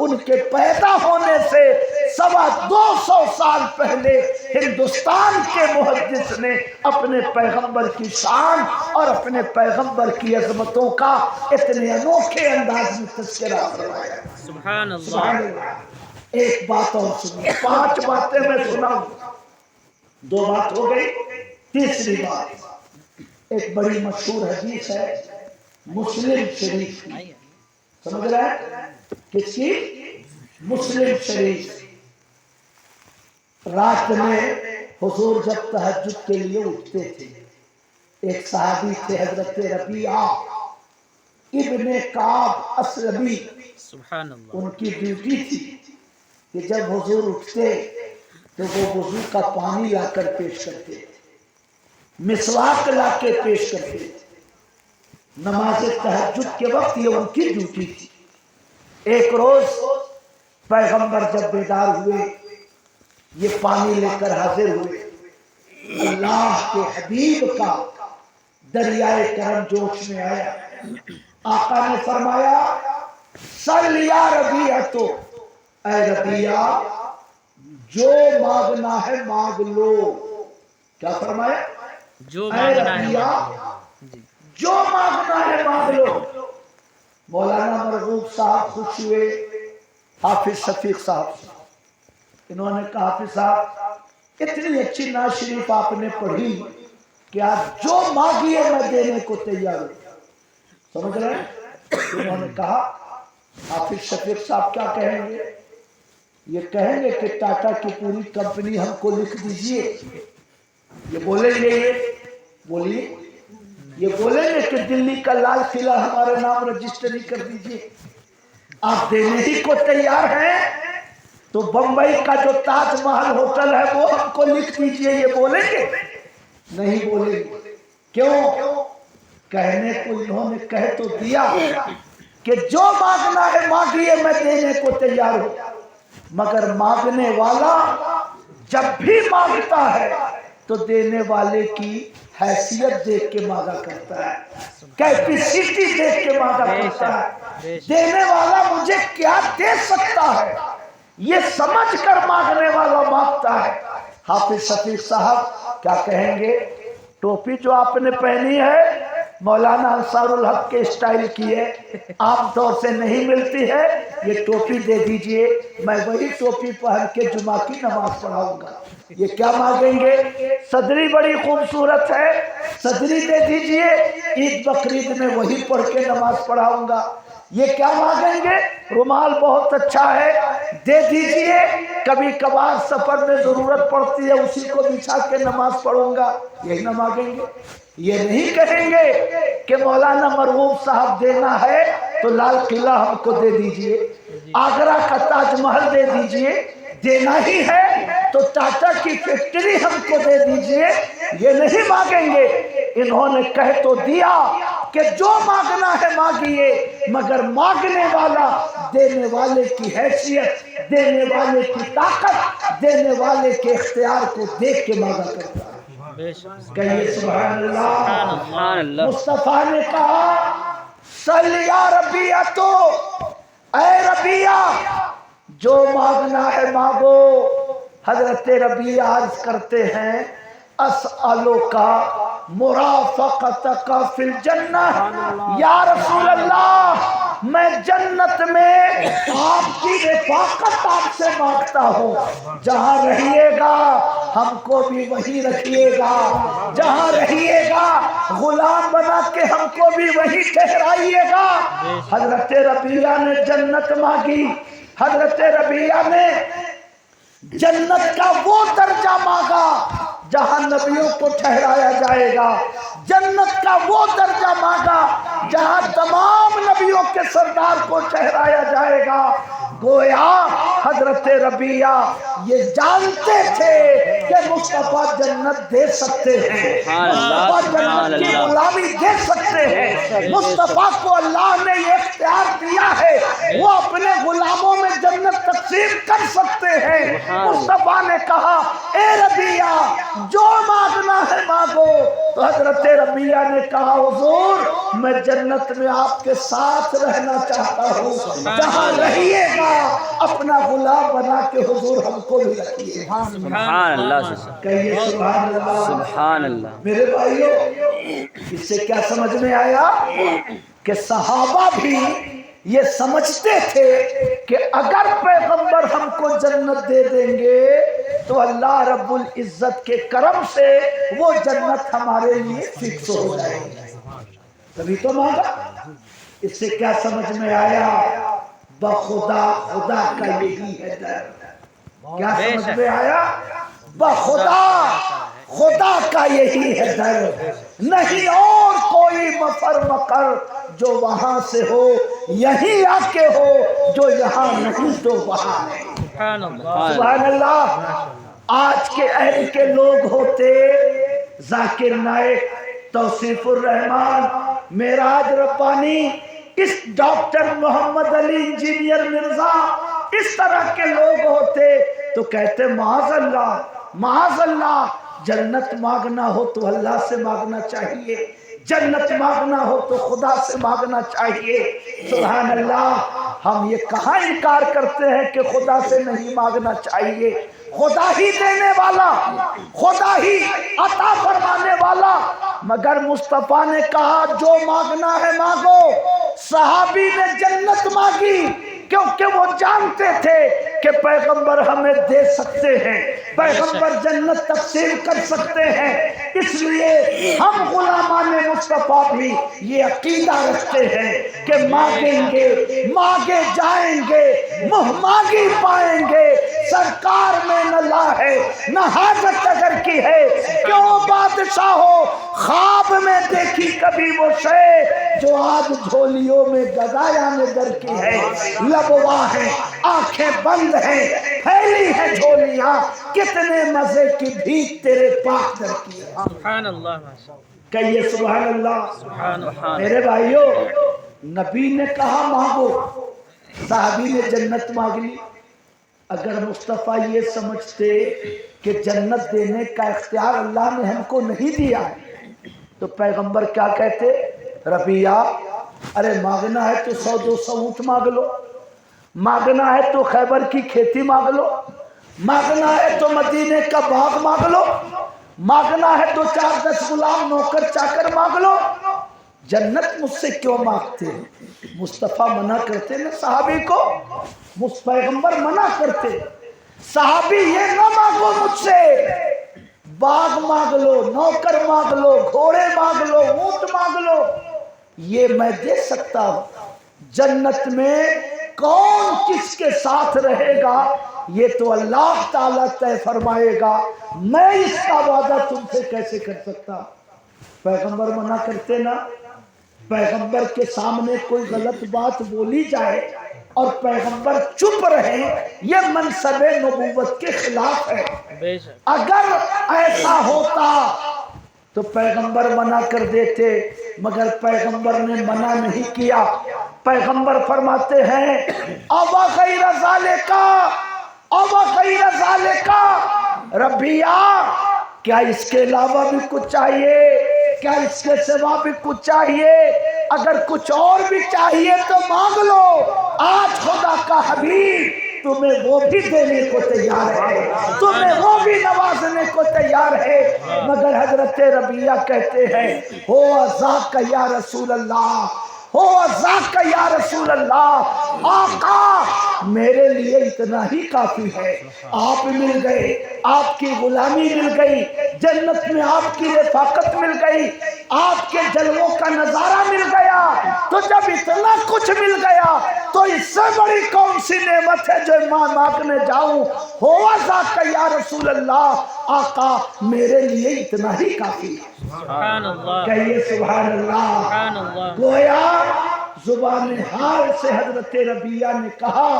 उनके पैदा होने से 225 साल पहले हिंदुस्तान के मुहद्दिस ने अपने पैगंबर की शान और अपने पैगंबर की अजमतों का इतने अनोखे अंदाज में तज़किरा फरमाया। सुभान अल्लाह। सुभान अल्लाह। एक बात और सुनिए, 5 बातें मैं सुनाऊं, 2 बात हो गई। तीसरी बात एक बड़ी मशहूर हदीस है मुस्लिम शरीफ की, समझ रहे हैं? किसकी? मुस्लिम शरीफ। रात में हुजूर जब तहज्जुद के लिए उठते थे, एक सहाबी थे हजरत रबिया इब्ने काब असलमी, सुभान अल्लाह। उनकी ड्यूटी थी कि जब हुजूर उठते तो वो वुजू का पानी लाकर पेश करते थे, मिसवाक लाके पेश करते थे। नमाज तहज्जुद के वक्त ये उनकी ड्यूटी थी। एक रोज पैगंबर जब बेदार हुए, ये पानी लेकर हाजिर हुए, अल्लाह के हबीब का दरियाए करम जोश में आया। आका ने फरमाया, सल या रबिया, तो ऐ रबिया जो मांगना है मांग लो। क्या फरमाया? जो मांगना है जो मांगना है मांग लो। मौलाना मरगूब साहब खुश हुए, हाफिज शफीक साहब, इन्होंने कहा हाफिज साहब इतनी अच्छी नाज शरीफ आपने पढ़ी कि आप जो मांगिए मैं देने को तैयार हूँ। समझ रहे हैं? इन्होंने कहा हाफिज शफीक साहब क्या कहेंगे? ये कहेंगे कि टाटा की पूरी कंपनी हमको लिख दीजिए। ये बोलेंगे, ये बोलिए, ये बोलेंगे कि दिल्ली का लाल किला हमारे नाम रजिस्टरी कर दीजिए। आप देने ही को तैयार हैं तो बंबई का जो ताजमहल होटल है वो हमको लिख दीजिए, ये बोलेंगे? नहीं बोलेंगे। क्यों? कहने को इन्होंने कह तो दिया कि जो मांगना है मांगिए मैं देने को तैयार हूं, मगर मांगने वाला जब भी मांगता है तो देने वाले की हैसियत देख के मांगा करता है, कैपेसिटी देख के मांगा करता है। देने वाला मुझे क्या दे सकता है ये समझ कर मांगने वाला मांगता है। हाफिज शफीक साहब क्या कहेंगे? टोपी जो आपने पहनी है मौलाना अंसारुल हक के स्टाइल की है, आमतौर से नहीं मिलती है, ये टोपी दे दीजिए, मैं वही टोपी पहन के जुमा की नमाज पढ़ाऊंगा। ये क्या मांगेंगे? सदरी बड़ी खूबसूरत है, सदरी दे दीजिए, ईद बकरीद में वही पढ़ के नमाज पढ़ाऊंगा। ये क्या मांगेंगे? रुमाल बहुत अच्छा है, दे दीजिए, कभी कभार सफर में जरूरत पड़ती है उसी को बिछा के नमाज पढ़ूंगा। यही ना मांगेंगे। ये नहीं कहेंगे कि मौलाना मरहूम साहब देना है तो लाल किला हमको दे दीजिए, आगरा का ताजमहल दे दीजिए, देना ही है तो टाटा की फैक्ट्री हमको दे दीजिए। ये नहीं मांगेंगे। इन्होंने कह तो दिया कि जो मांगना है मांगिए, मगर मांगने वाला देने वाले की हैसियत, देने वाले की ताकत, देने वाले के इख्तियार को देख के मांगा करता है। कहिए सुभान अल्लाह। सुभान अल्लाह। मुस्तफा ने कहा सल या रबिया, तो ऐ रबिया जो मांगना है मांगो। हजरत रबिया अर्ज करते हैं अस्अलो का मुराफक़तका फिल जन्नह, या रसूल अल्लाह मैं जन्नत में आपकी रफ़ाक़त आपसे मांगता हूँ। जहाँ रहिएगा हमको भी वहीं रखिएगा, जहाँ रहिएगा गुलाम बना के हमको भी वहीं ठहराइएगा। हजरत रबिया ने जन्नत मांगी। हजरत रबिया ने जन्नत का वो दर्जा मांगा जहां नबियों को ठहराया जाएगा, जन्नत का वो दर्जा मांगा जहां तमाम नबियों के सरदार को ठहराया जाएगा। गोया हजरत रबिया ये जानते थे कि मुस्तफा जन्नत दे सकते हैं, मुस्तफा जन्नत की गुलामी दे सकते हैं। मुस्तफा को अल्लाह ने ये इख्तियार दिया है, वो अपने गुलामों में जन्नत तकसीम कर सकते हैं। मुस्तफा ने कहा ए रबिया जो मांगना है मांगो। तो हजरत रबिया ने कहा हुजूर मैं जन्नत में आपके साथ रहना चाहता हूँ, जहाँ रहिएगा अपना गुलाम बना के हुजूर हमको भी रखिए। सुभान अल्लाह। कहिए सुभान अल्लाह। सुभान अल्लाह। मेरे भाइयों, इससे क्या समझ में आया कि सहाबा भी ये समझते थे कि अगर पैगंबर हमको जन्नत दे देंगे तो अल्लाह रब्बुल इज्जत के करम से वो जन्नत हमारे लिए फिक्स हो जाएगी। तभी तो मांगा। इससे क्या समझ में आया? बखुदा खुदा का यही है दर। क्या समझ में आया? बखुदा खुदा का यही है दर, नहीं और कोई मफर मकर जो वहां से हो, यही आके हो जो यहाँ नहीं तो वहां है। सुभान अल्लाह। आज के अहल के लोग होते जाकिर नाइक, तौसीफुर रहमान, मेराज रब्बानी, इस डॉक्टर मोहम्मद अली इंजीनियर मिर्जा, इस तरह के लोग होते तो कहते माज़अल्लाह माज़अल्लाह, जन्नत मांगना हो तो अल्लाह से मांगना चाहिए, जन्नत मांगना हो तो खुदा से मांगना चाहिए। सुभान अल्लाह। हम ये कहाँ इनकार करते हैं कि खुदा से नहीं मांगना चाहिए? खुदा ही देने वाला, खुदा ही अता फरमाने वाला। मगर मुस्तफा ने कहा जो मांगना है मांगो। सहाबी ने जन्नत मांगी क्योंकि वो जानते थे कि पैगंबर हमें दे सकते हैं, पैगंबर जन्नत तकसीम कर सकते हैं। इसलिए हम गुलामाने मुस्तफा भी ये अकीदा रखते हैं कि मांगेंगे, मांगे जाएंगे, मुँह मांगी पाएंगे। सरकार में न ला है न हाजत अगर की है, क्यों बादशाह हो ख्वाब में देखी कभी वो शे जो आज झोलियों में गदाया ने दर की है। लबवा है, आंखें बंद हैं, फैली है झोलियां, कितने मजे की भीख तेरे पाक दर की है। सुभान अल्लाह। कहिए सुभान अल्लाह। सुभान अल्लाह। मेरे भाइयों, नबी ने कहा मांगो, साहबी ने जन्नत मांग ली। अगर मुस्तफा ये समझते कि जन्नत देने का इख्तियार अल्लाह ने हमको नहीं दिया है तो पैगंबर क्या कहते? रबिया अरे मांगना है तो 100-200 ऊंट मांग लो, मांगना है तो खैबर की खेती मांग लो, मांगना है तो मदीने का बाग मांग लो, मांगना है तो 4-10 गुलाम नौकर चाकर मांग लो। जन्नत मुझसे क्यों मांगते हैं? मुस्तफा मना करते ना साहबी को, पैगंबर मना करते साहबी ये ना मांगो मुझसे, बाग मांग लो, नौकर मांग लो, घोड़े मांग लो, ऊंट मांग लो, ये मैं दे सकता हूं। जन्नत में कौन किसके साथ रहेगा ये तो अल्लाह ताला तय फरमाएगा, मैं इसका वादा तुमसे कैसे कर सकता। पैगंबर मना करते ना, पैगंबर के सामने कोई गलत बात बोली जाए और पैगंबर चुप रहे, ये मनसबे नबूवत के खिलाफ है। बेशक अगर ऐसा होता तो पैगंबर मना कर देते, मगर पैगंबर ने मना नहीं किया। पैगंबर फरमाते हैं अवा गैर ज़ालिका, अवा गैर ज़ालिका, रब्बिया क्या इसके अलावा भी कुछ चाहिए, क्या इसके सिवा भी कुछ चाहिए, अगर कुछ और भी चाहिए तो मांग लो, आज खुदा का हबीब तुम्हें वो भी देने को तैयार है, तुम्हें वो भी नवाजने को तैयार है। मगर हजरत रबिया कहते हैं हो अज़ाक या रसूल अल्लाह, हो अज़ाक या रसूल अल्लाह, आका मेरे लिए इतना ही काफी है। आप मिल गए, आपकी गुलामी मिल गई, जन्नत में आपकी रफ़ाकत मिल गई, आपके जलवों का नजारा मिल गया, तो जब इतना कुछ मिल गया तो इससे बड़ी कौन सी नेमत है जो मां मांगने जाऊं। हो अज़ाक या रसूल अल्लाह, आका मेरे लिए इतना ही काफी है। सुभान अल्लाह, कहिए सुभान अल्लाह। सुभान अल्लाह। गोया जुबान हाल से हजरत रबिया ने कहा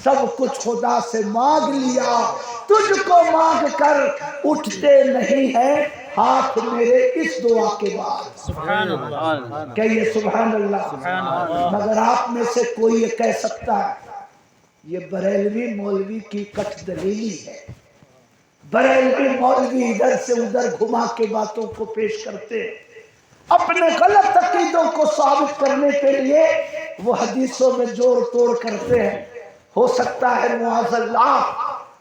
सब कुछ खुदा से मांग लिया, तुझको मांग कर उठते नहीं है हाथ मेरे इस दुआ के बाद। सुभान अल्लाह, कहिए सुभान अल्लाह। सुभान अल्लाह। मगर आप में से कोई ये कह सकता है ये बरेलवी मौलवी की कट दलीली है, बरेलवी मौलवी इधर से उधर घुमा के बातों को पेश करते हैं, अपने गलत अकीदों को साबित करने के लिए वो हदीसों में जोड़ तोड़ करते हैं। हो सकता है मुआज़ल्लाह,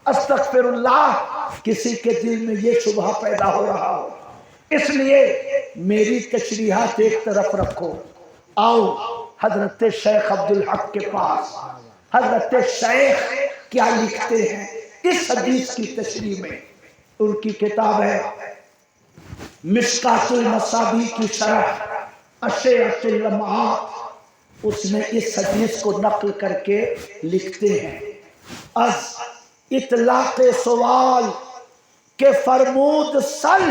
अस्तग़फिरुल्लाह, किसी के दिल में ये शुबहा पैदा हो रहा हो, इसलिए मेरी तशरीहात एक तरफ रखो, आओ हजरत शेख अब्दुल हक के पास। हजरत शेख क्या लिखते हैं इस हदीस की तशरीह में, उनकी किताब है मिशकातुल मसाबी की शरह अशअतुल लम्हात, उसमें इस हदीस को नकल करके लिखते हैं अज इतलाक़े सवाल के फरमूद सल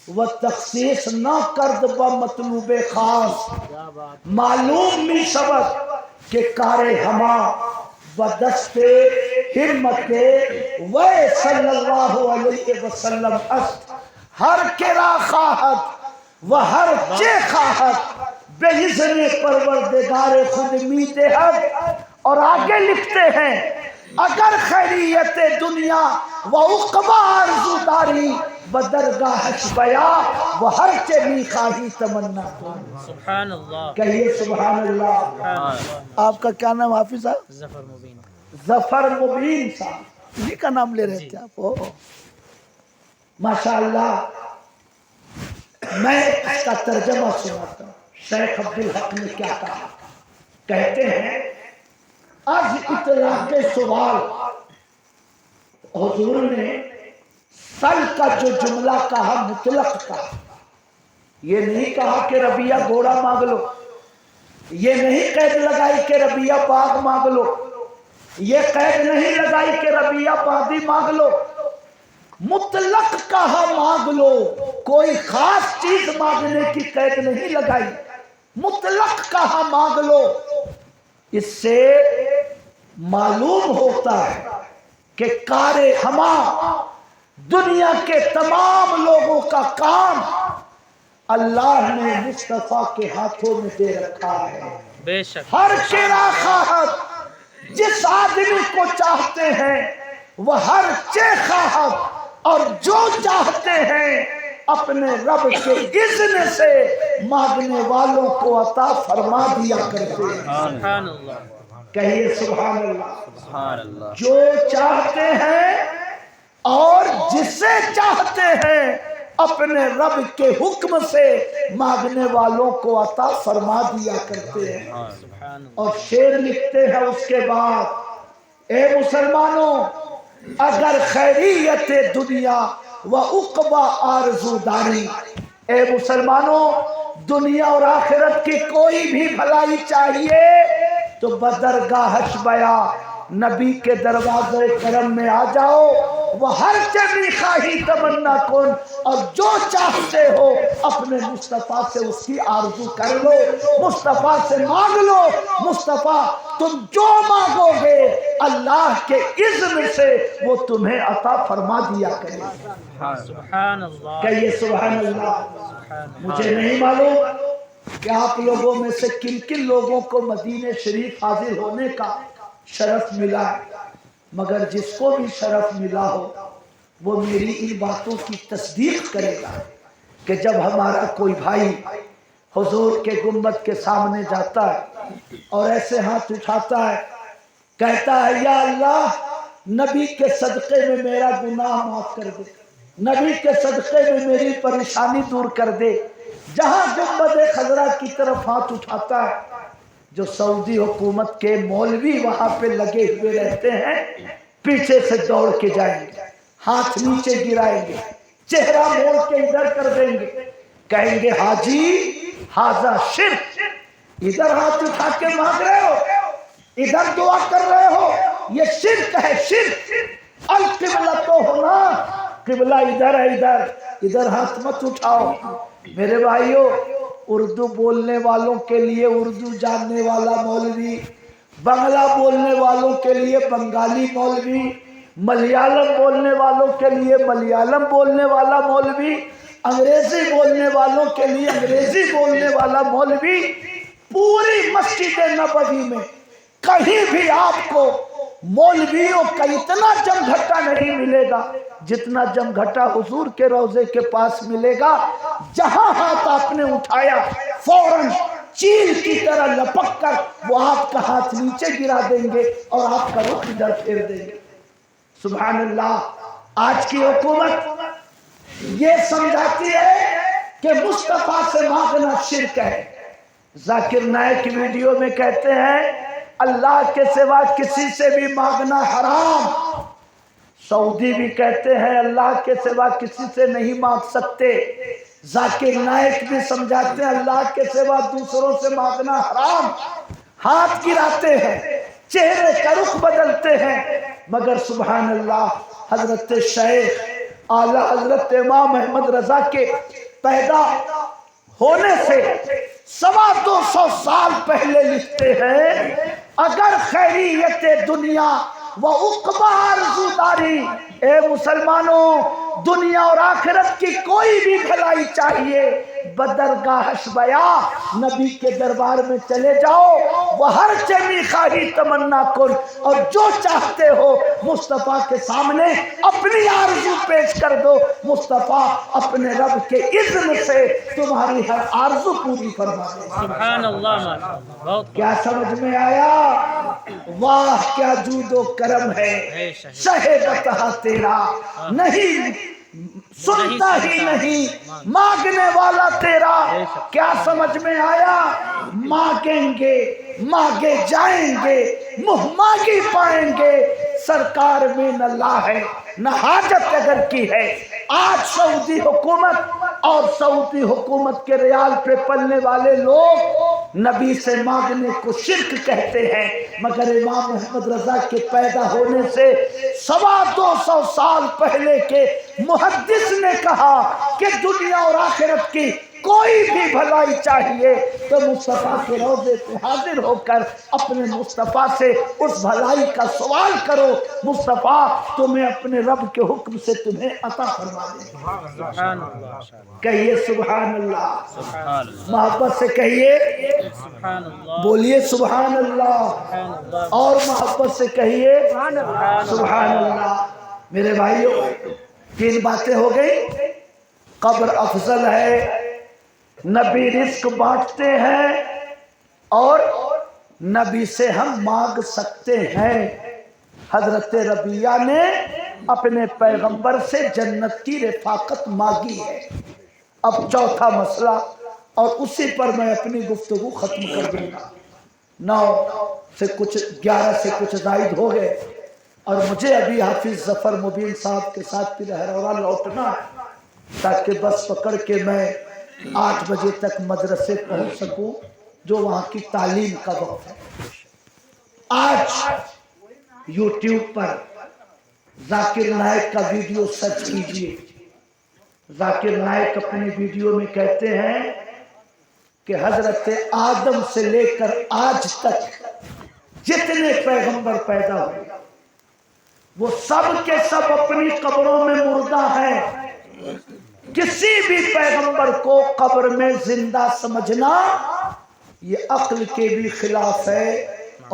व तखसीस न करद ब मतलूब खास, मालूम मी शबद के कारे हमा व दस्ते हिम्मते व सल्लल्लाहु अलैहि वसल्लम अस्त हर केरा खाहत व हर चे खाहत बेइज़्ने परवरदिगार खुद मीते हक। और आगे लिखते हैं अगर खैरियत दुनिया व उक़बा आरज़ूदारी बदरगाहश बया व हर चे मी खाही तमन्ना। सुभान अल्लाह, कहिए सुभान अल्लाह। सुभान अल्लाह। आपका क्या नाम हाफिज साहब? ज़फ़र मुबीन। जफर मुबीन साहब, इन्हीं का नाम ले रहे थे आप? ओ माशाअल्लाह। मैं इसका तर्जमा सुनाता हूँ, शेख अब्दुल हक ने क्या कहा। कहते हैं आज इतलाक़े सवाल, हुजूर ने सल का जो जुमला कहा मुतलक कहा, ये नहीं कहा कि रबिया घोड़ा मांग लो, ये नहीं कैद लगाई कि रबिया बाग मांग लो, ये कैद नहीं लगाई कि रबिया बादी मांग लो, मुतलक कहा मांग लो, कोई खास चीज मांगने की कैद नहीं लगाई, मुतलक कहा मांग लो। इससे मालूम होता है कि कारे हमा दुनिया के तमाम लोगों का काम अल्लाह ने मुस्तफा के हाथों में दे रखा है। बेशक। हर केरा खाहत, जिस आदमी को चाहते हैं वह हर चे खाहत, और जो चाहते हैं अपने रब के इज़्न से मांगने वालों को अता फरमा दिया करते हैं। सुभान अल्लाह। कहिए सुभान अल्लाह। सुभान अल्लाह। जो चाहते हैं और जिसे चाहते हैं अपने रब के हुक्म से मांगने वालों को अता फरमा दिया करते हैं। सुभान अल्लाह। और शेर लिखते हैं उसके बाद, ए मुसलमानों अगर खैरियत दुनिया व उक़बा आरज़ूदारी। ए मुसलमानों, दुनिया और आखिरत की कोई भी भलाई चाहिए तो बदरगाह बया नबी के दरवाजे करम में आ जाओ। वह हर जमी खाही तमन्ना कौन, और जो चाहते हो अपने मुस्तफ़ा से उसकी आरज़ू कर लो, मुस्तफ़ा से मांग लो। मुस्तफ़ा तुम जो मांगोगे अल्लाह के इज़्न से वो तुम्हें अता फरमा दिया करेगा। सुभान अल्लाह। कहिए सुभान अल्लाह। मुझे नहीं मालूम कि आप लोगों में से किन किन लोगों को मदीने शरीफ हाजिर होने का शरफ मिला, मगर जिसको भी शरफ मिला हो वो मेरी इन बातों की तस्दीक करेगा कि जब हमारा कोई भाई हुजूर के गुम्बद के सामने जाता है और ऐसे हाथ उठाता है, कहता है या अल्लाह नबी के सदक़े में मेरा गुनाह माफ कर दे, नबी के सदक़े में मेरी परेशानी दूर कर दे। जहां गुम्बद खजरा की तरफ हाथ उठाता है, जो सऊदी हुकूमत के मौलवी वहां पे लगे हुए रहते हैं, पीछे से दौड़ के जाएंगे, हाथ नीचे गिराएंगे, चेहरा मोड़ के इधर कर देंगे, कहेंगे हाजी हाजा शिर्क, इधर हाथ उठा के मांग रहे हो, इधर दुआ कर रहे हो, ये शिर्क है शिर्क। अल किबला तो होना, किबला इधर है, इधर हाथ मत उठाओ। मेरे भाइयों, उर्दू बोलने वालों के लिए उर्दू जानने वाला मौलवी, बांग्ला बोलने वालों के लिए बंगाली मौलवी, मलयालम बोलने वालों के लिए मलयालम बोलने वाला मौलवी, अंग्रेजी बोलने वालों के लिए अंग्रेजी बोलने वाला मौलवी, पूरी मस्जिद नबवी में कहीं भी आपको मौलवियों का इतना जमघटा नहीं मिलेगा जितना जमघटा हुजूर के रोजे के पास मिलेगा। जहां हाथ आपने उठाया फौरन चील की तरह लपक कर वो आपका हाथ नीचे गिरा देंगे और आपका रुख इधर फेर देंगे। सुभान अल्लाह। आज की हुकूमत ये समझाती है कि मुस्तफा से मांगना शिर्क है। जाकिर नायक वीडियो में कहते हैं अल्लाह के सिवा किसी से भी मांगना हराम। सऊदी भी कहते हैं अल्लाह के सिवा किसी से नहीं मांग सकते। जाकिर नायक भी समझाते हैं अल्लाह के सिवा दूसरों से मांगना हराम। हाथ गिराते हैं, चेहरे का रुख बदलते हैं, मगर सुभान अल्लाह हजरत शेख आला हजरत इमाम अहमद रजा के पैदा होने से 225 साल पहले लिखते हैं अगर खैरियत दुनिया व उक़बा आरज़ूदारी। ए मुसलमानों, दुनिया और आखिरत की कोई भी भलाई चाहिए बदरगाह बया नबी के दरबार में चले जाओ। वह हर जमी खाही तमन्ना कुन, और जो चाहते हो मुस्तफ़ा के सामने अपनी आरज़ू पेश कर दो। मुस्तफ़ा अपने रब के इज़्न से तुम्हारी हर आरज़ू पूरी फरमा दे। सुभान अल्लाह। माशाअल्लाह। बहुत क्या समझ में आया? वाह क्या जूदो करम है, शहे बता तेरा नहीं सुनता ही नहीं मांगने वाला तेरा। क्या समझ में आया? मांगेंगे मांगे जाएंगे, मुँह मांगी पाएंगे। सरकार में न ला है न हाजत अगर की है। आज सऊदी हुकूमत और सऊदी हुकूमत के रियाल पे पलने वाले लोग नबी से मांगने को शिर्क कहते हैं, मगर इमाम अहमद रजा के पैदा होने से 225 साल पहले के मुहद्दिस ने कहा कि दुनिया और आखिरत की कोई भी भलाई चाहिए तो मुस्तफ़ा के रोज़े पे हाजिर होकर अपने मुस्तफ़ा से उस भलाई का सवाल करो। मुस्तफ़ा तुम्हें अपने रब के हुक्म से तुम्हें अता फरमा दे। सुभान अल्लाह। कहिए सुभान अल्लाह। सुभान मोहब्बत से कहिए, अल्लाह। बोलिए सुभान अल्लाह, सुभान अल्लाह। और मोहब्बत से कहिए सुभान अल्लाह। मेरे भाइयों, 3 बातें हो गई। कब्र अफजल है, नबी रिस्क बांटते हैं, और नबी से हम मांग सकते हैं। हजरत रबिया ने अपने पैगंबर से जन्नत की रफाकत मांगी है। अब चौथा मसला, और उसी पर मैं अपनी गुफ्तगू खत्म कर दूंगा। 9 से कुछ 11 से कुछ जायद हो गए। اور مجھے ابھی حافظ ظفر مبین صاحب کے ساتھ پھر ہرورہ لوٹنا ہے تاکہ بس پکڑ کے میں 8 بجے تک مدرسے پہنچ سکوں جو وہاں کی تعلیم کا وقت ہے۔ آج یوٹیوب پر ذاکر نائک کا ویڈیو سرچ کیجئے۔ ذاکر نائک اپنی ویڈیو میں کہتے ہیں کہ حضرت آدم سے لے کر آج تک جتنے پیغمبر پیدا ہوئے وہ سب کے سب اپنی قبروں میں مردہ ہیں۔ کسی بھی پیغمبر کو قبر میں زندہ سمجھنا یہ عقل کے بھی خلاف ہے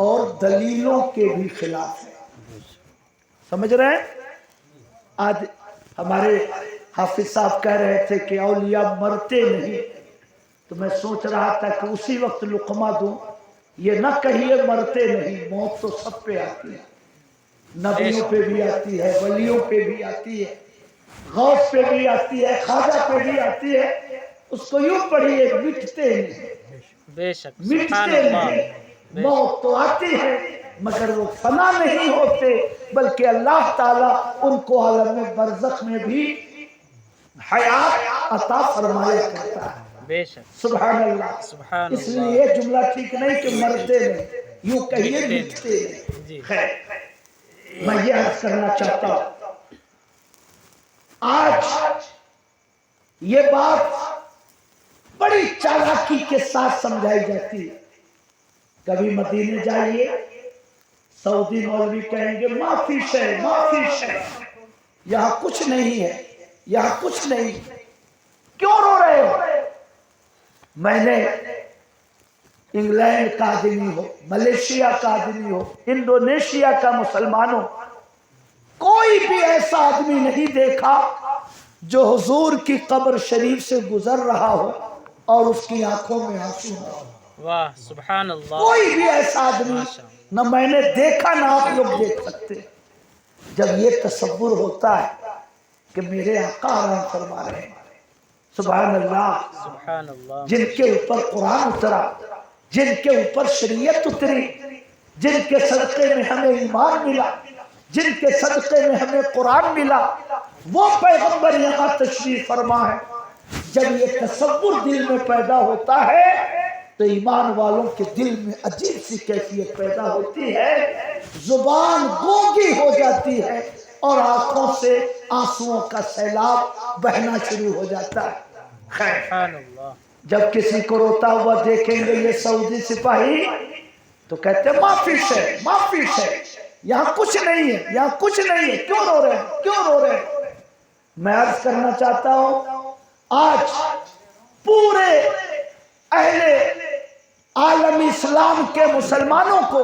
اور دلیلوں کے بھی خلاف ہے۔ سمجھ رہے ہیں؟ آج ہمارے حافظ صاحب کہہ رہے تھے کہ اولیاء مرتے نہیں، تو میں سوچ رہا تھا کہ اسی وقت لقمہ دوں، یہ نہ کہیے مرتے نہیں، موت تو سب پہ آتی ہے، نبیوں پہ بھی آتی ہے، ولیوں پہ بھی آتی ہے، غوث پہ بھی آتی ہے، خواجہ پہ بھی آتی ہے۔ اس کو یوں پڑھیے مٹتے نہیں، بے شک سبحان مٹتے اللہ نہیں، موت تو آتی ہے مگر وہ فنا نہیں ہوتے، بلکہ اللہ تعالیٰ ان کو عالم برزخ میں بھی حیات عطا فرمایا کرتا ہے۔ بے شک سبحان اللہ۔ سبحان اس لیے اللہ یہ جملہ ٹھیک نہیں کہ مرتے نہیں، یوں کہیے مٹتے نہیں۔ جی خیر میں یہ عرض کرنا چاہتا ہوں، آج یہ بات بڑی چالاکی کے ساتھ سمجھائی جاتی ہے۔ کبھی مدینے جائیے، سعودی مولوی کہیں گے معافی ہے، معافی ہے، یہاں کچھ نہیں ہے، یہاں کچھ نہیں۔ کیوں رو رہے ہو؟ میں نے انگلینڈ کا آدمی ہو، ملیشیا کا آدمی ہو، انڈونیشیا کا مسلمان ہو، کوئی بھی ایسا آدمی نہیں دیکھا جو حضور کی قبر شریف سے گزر رہا ہو اور اس کی آنکھوں میں آنسو نہ ہو۔ واہ سبحان اللہ کوئی بھی ایسا آدمی نہ میں نے دیکھا نہ آپ لوگ دیکھ سکتے۔ جب یہ تصور ہوتا ہے کہ میرے آقا آرام فرما رہے ہیں، سبحان اللہ، سبحان اللہ جن کے اوپر قرآن اترا، جن کے اوپر شریعت اتری، جن کے صدقے میں ہمیں ایمان ملا، جن کے صدقے میں ہمیں قرآن ملا، وہ پیغمبر یہاں تشریف فرما ہے۔ جب یہ تصور دل میں پیدا ہوتا ہے تو ایمان والوں کے دل میں عجیب سی کیفیت پیدا ہوتی ہے، زبان گونگی ہو جاتی ہے اور آنکھوں سے آنسوؤں کا سیلاب بہنا شروع ہو جاتا ہے۔ خیر، سبحان اللہ جب کسی کو روتا ہوا دیکھیں گے یہ سعودی سپاہی تو کہتے ہیں معافی ہے، معافی ہے، یہاں کچھ نہیں ہے، یہاں کچھ نہیں ہے، کیوں رو رہے ہیں، کیوں رو رہے ہیں؟ میں عرض کرنا چاہتا ہوں، آج پورے اہل عالم اسلام کے مسلمانوں کو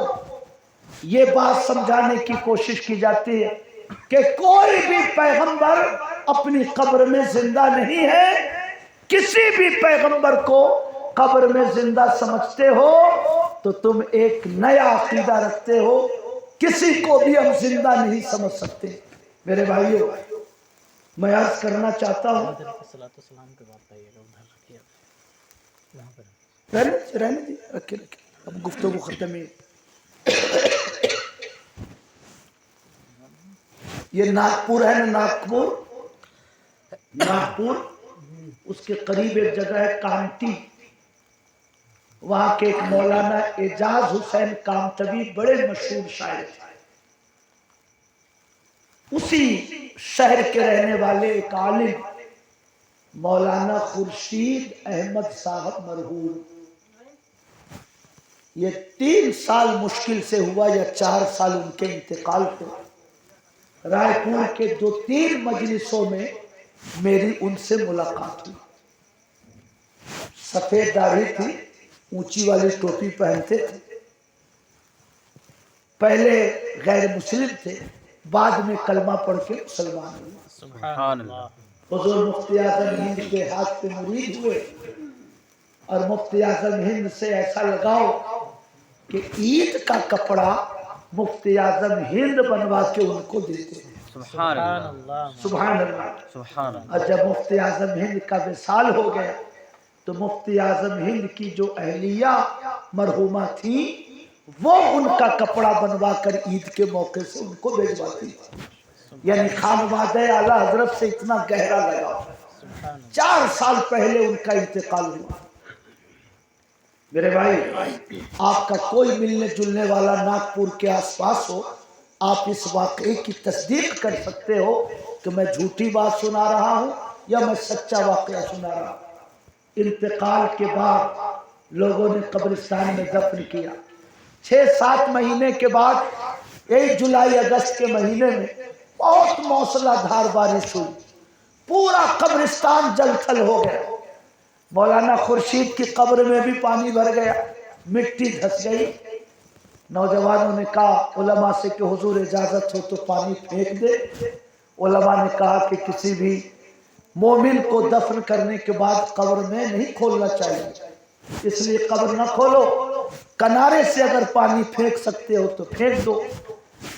یہ بات سمجھانے کی کوشش کی جاتی ہے کہ کوئی بھی پیغمبر اپنی قبر میں زندہ نہیں ہے۔ کسی بھی پیغمبر کو قبر میں زندہ سمجھتے ہو تو تم ایک نیا عقیدہ رکھتے ہو، کسی کو بھی ہم زندہ نہیں سمجھ سکتے۔ میرے بھائیوں، میں عرض کرنا چاہتا ہوں، رہنے دی رکھے اب گفتگو ختم ہے۔ یہ ناگپور ہے نا، ناگپور، ناگپور اس کے قریب ایک جگہ ہے کانٹی، وہاں کے ایک مولانا اعجاز حسین کامتوی بڑے مشہور شاعر تھے۔ اسی شہر کے رہنے والے ایک عالم مولانا خورشید احمد صاحب مرحوم، یہ 3 سال مشکل سے ہوا یا 4 سال ان کے انتقال کو، رائے پور کے 2-3 مجلسوں میں میری ان سے ملاقات ہوئی۔ سفید داڑھی تھی، اونچی والی ٹوپی پہنتے تھے، پہلے غیر مسلم تھے، بعد میں کلمہ پڑھ کے مسلمان ہوئے۔ سبحان اللہ حضور مفتی اعظم ہند کے ہاتھ پہ مرید ہوئے اور مفتی اعظم ہند سے ایسا لگاؤ کہ عید کا کپڑا مفتی اعظم ہند بنوا کے ان کو دیتے ہیں۔ سبحان اللہ اللہ سبحان اللہ۔ سبحان اللہ اور جب مفتی اعظم ہند کا وصال ہو گیا تو مفتی اعظم ہند کی جو اہلیہ مرحومہ تھی وہ ان کا کپڑا بنوا کر عید کے موقع سے ان کو بھیجواتی تھی. یعنی خانوادہ اعلیٰ حضرت سے اتنا گہرا لگا. 4 سال پہلے ان کا انتقال ہوا. میرے بھائی آپ کا کوئی ملنے جلنے والا ناگپور کے آس پاس ہو، آپ اس واقعے کی تصدیق کر سکتے ہو کہ میں جھوٹی بات سنا رہا ہوں یا میں سچا واقعہ سنا رہا ہوں. انتقال کے بعد لوگوں نے قبرستان میں دفن کیا. 6-7 مہینے کے بعد 1 جولائی اگست کے مہینے میں بہت موسلا دھار بارش ہوئی. پورا قبرستان جل تھل ہو گیا. مولانا خورشید کی قبر میں بھی پانی بھر گیا، مٹی دھس گئی. نوجوانوں نے کہا علماء سے کہ حضور اجازت ہو تو پانی پھینک دے. علماء نے کہا کہ کسی بھی مومن کو دفن کرنے کے بعد قبر میں نہیں کھولنا چاہیے، اس لیے قبر نہ کھولو، کنارے سے اگر پانی پھینک سکتے ہو تو پھینک دو.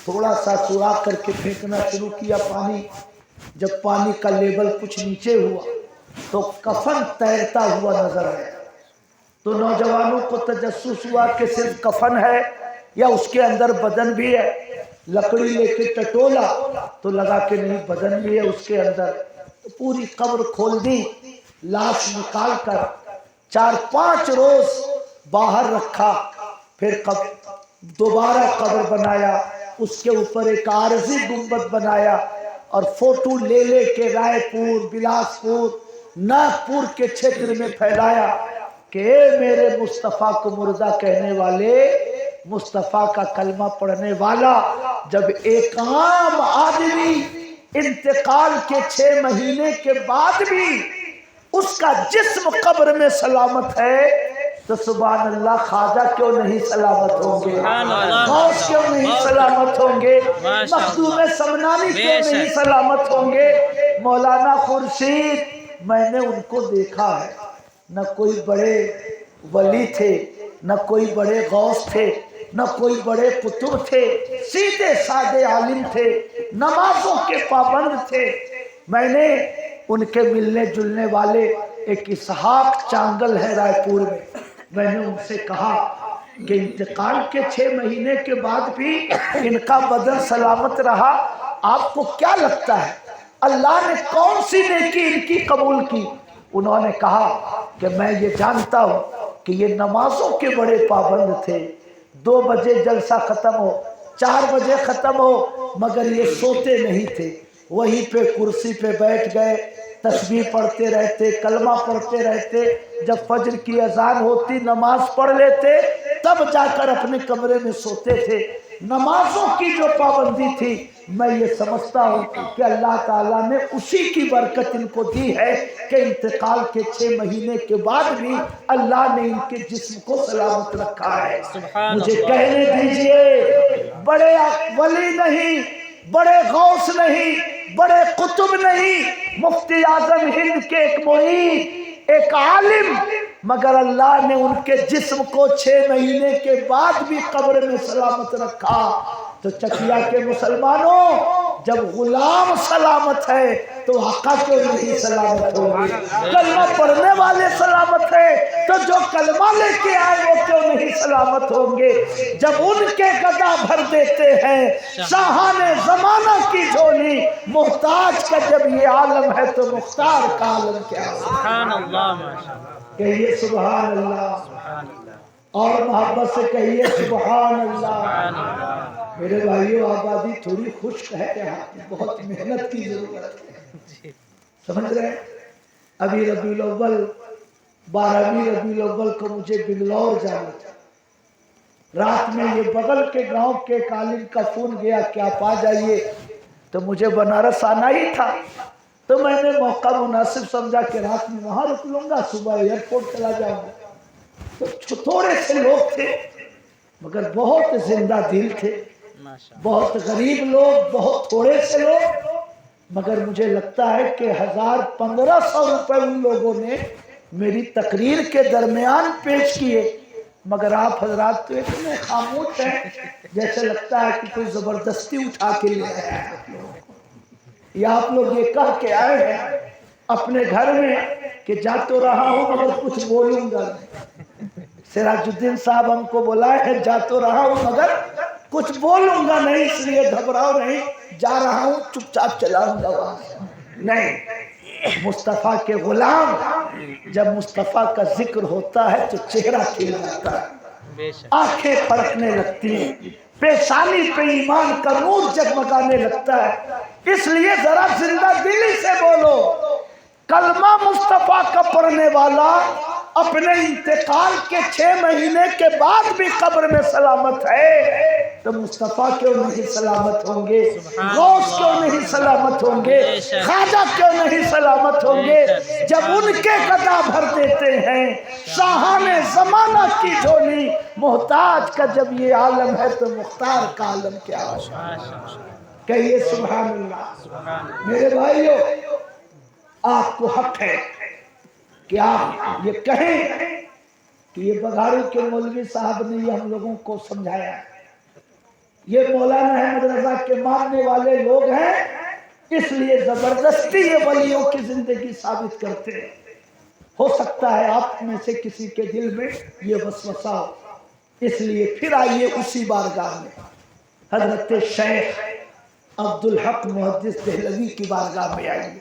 تھوڑا سا سوراخ کر کے پھینکنا شروع کیا پانی. جب پانی کا لیول کچھ نیچے ہوا تو کفن تیرتا ہوا نظر آیا. تو نوجوانوں کو تجسس ہوا کہ صرف کفن ہے یا اس کے اندر بدن بھی ہے. لکڑی لے کے ٹٹولا تو لگا کہ نہیں بدن بھی ہے اس کے اندر. پوری قبر کھول دی، لاش نکال کر 4-5 روز باہر رکھا. پھر دوبارہ قبر بنایا، اس کے اوپر ایک عارضی گنبد بنایا اور فوٹو لے لے کے رائے پور، بلاسپور، ناگپور کے چھیتر میں پھیلایا کہ اے میرے مصطفیٰ کو مردہ کہنے والے، مصطفیٰ کا کلمہ پڑھنے والا. جب ایک عام آدمی انتقال کے 6 مہینے کے بعد بھی اس کا جسم قبر میں سلامت ہے تو سبحان اللہ خواجہ کیوں نہیں سلامت ہوں گے، غوث کیوں نہیں سلامت ہوں گے، مخدوم سمنانی کیوں نہیں سلامت ہوں گے. مولانا خورشید میں نے ان کو دیکھا ہے، نہ کوئی بڑے ولی تھے، نہ کوئی بڑے غوث تھے، نہ کوئی بڑے قطب تھے، سیدھے سادے عالم تھے، نمازوں کے پابند تھے. میں نے ان کے ملنے جلنے والے ایک اسحاق چانگل ہے رائے پور میں نے ان سے کہا کہ انتقال کے 6 مہینے کے بعد بھی ان کا بدن سلامت رہا، آپ کو کیا لگتا ہے اللہ نے کون سی نیکی ان کی قبول کی؟ انہوں نے کہا کہ میں یہ جانتا ہوں کہ یہ نمازوں کے بڑے پابند تھے. 2 بجے جلسہ ختم ہو، 4 بجے ختم ہو، مگر یہ سوتے نہیں تھے، وہیں پہ کرسی پہ بیٹھ گئے، تسبیح پڑھتے رہتے، کلمہ پڑھتے رہتے. جب فجر کی اذان ہوتی نماز پڑھ لیتے، تب جا کر اپنے کمرے میں سوتے تھے. نمازوں کی جو پابندی تھی میں یہ سمجھتا ہوں کہ اللہ تعالیٰ نے اسی کی برکت ان کو دی ہے کہ انتقال کے 6 مہینے کے بعد بھی اللہ نے ان کے جسم کو سلامت رکھا ہے. مجھے کہنے دیجئے بڑے ولی نہیں، بڑے غوث نہیں، بڑے قطب نہیں، مفتی اعظم ہند کے ایک مرید، ایک عالم، مگر اللہ نے ان کے جسم کو 6 مہینے کے بعد بھی قبر میں سلامت رکھا. تو چکیا کے مسلمانوں جب غلام سلامت ہے تو آقا کیوں نہیں سلامت ہوں گے؟ کلمہ پڑھنے والے سلامت ہیں تو جو کلمہ لے کے آئے وہ کیوں نہیں سلامت ہوں گے؟ جب ان کے گدا بھر دیتے ہیں شاہان زمانہ کی جھولی، محتاج کا جب یہ عالم ہے تو مختار کا عالم کیا ہے؟ سبحان اللہ، ماشاءاللہ، کہیے سبحان اللہ، سبحان اللہ، اور محبت سے کہیے سبحان اللہ. سبحان اللہ. میرے بھائیو آبادی تھوڑی خشک ہے، یہاں بہت محنت کی ضرورت ہے، سمجھ رہے ہیں؟ ابھی ربیع الاول 12ویں ربیع الاول کو مجھے بنگلور جانا تھا. رات میں یہ بغل کے گاؤں کے ایک عالم کا فون گیا کہ آپ آ جائیے، تو مجھے بنارس آنا ہی تھا. تو میں نے موقع مناسب سمجھا کہ رات میں وہاں رک لوں گا، صبح ایئرپورٹ چلا جاؤں گا. تو تھوڑے سے لوگ تھے مگر بہت زندہ دل تھے، بہت غریب لوگ، بہت تھوڑے سے لوگ، مگر مجھے لگتا ہے کہ 1500 روپے ان لوگوں نے میری تقریر کے درمیان پیش کیے. مگر آپ حضرات تو اتنے خاموش ہیں جیسے لگتا ہے کہ کوئی زبردستی اٹھا کے لے آیا ہے آپ لوگوں کو، یا آپ لوگ یہ کہہ کے آئے ہیں اپنے گھر میں کہ جا تو رہا ہوں مگر کچھ بولوں گا نہیں. सिराजुद्दीन साहब हमको बुलाए हैं, जा तो रहा हूँ मगर कुछ बोलूंगा नहीं, इसलिए घबराओ नहीं, जा रहा हूँ चुपचाप चलाऊंगा वहां। नहीं, मुस्तफा के गुलाम, जब मुस्तफा का जिक्र होता है तो चेहरा खिल जाता है, आंखें फड़कने लगती हैं, पेशानी पे ईमान का नूर जगमगाने लगता है। इसलिए जरा जिंदा दिली से बोलो, कलमा मुस्तफा का पढ़ने वाला अपने इंतकाल के 6 महीने के बाद भी कब्र में सलामत है, तो मुस्तफा क्यों नहीं सलामत होंगे? गौस क्यों नहीं सलामत होंगे? ख्वाजा क्यों नहीं सलामत होंगे? जब उनके कदा भर देते हैं शाहाने जमाना की झोली, मोहताज का जब ये आलम है तो मुख्तार का आलम क्या होगा? कहिए सुभान अल्लाह। मेरे भाइयों, आपको हक है कि आप ये कहें कि ये बघाड़ी के मौलवी साहब ने ये हम लोगों को समझाया, ये मौलाना अहमद रजा के मानने वाले लोग हैं, इसलिए जबरदस्ती ये वलियों की जिंदगी साबित करते हैं। हो सकता है आप में से किसी के दिल में ये वसवसा हो, इसलिए फिर आइए उसी बारगाह में, हजरत शेख अब्दुल हक मुहद्दिस देहलवी की बारगाह में आइए।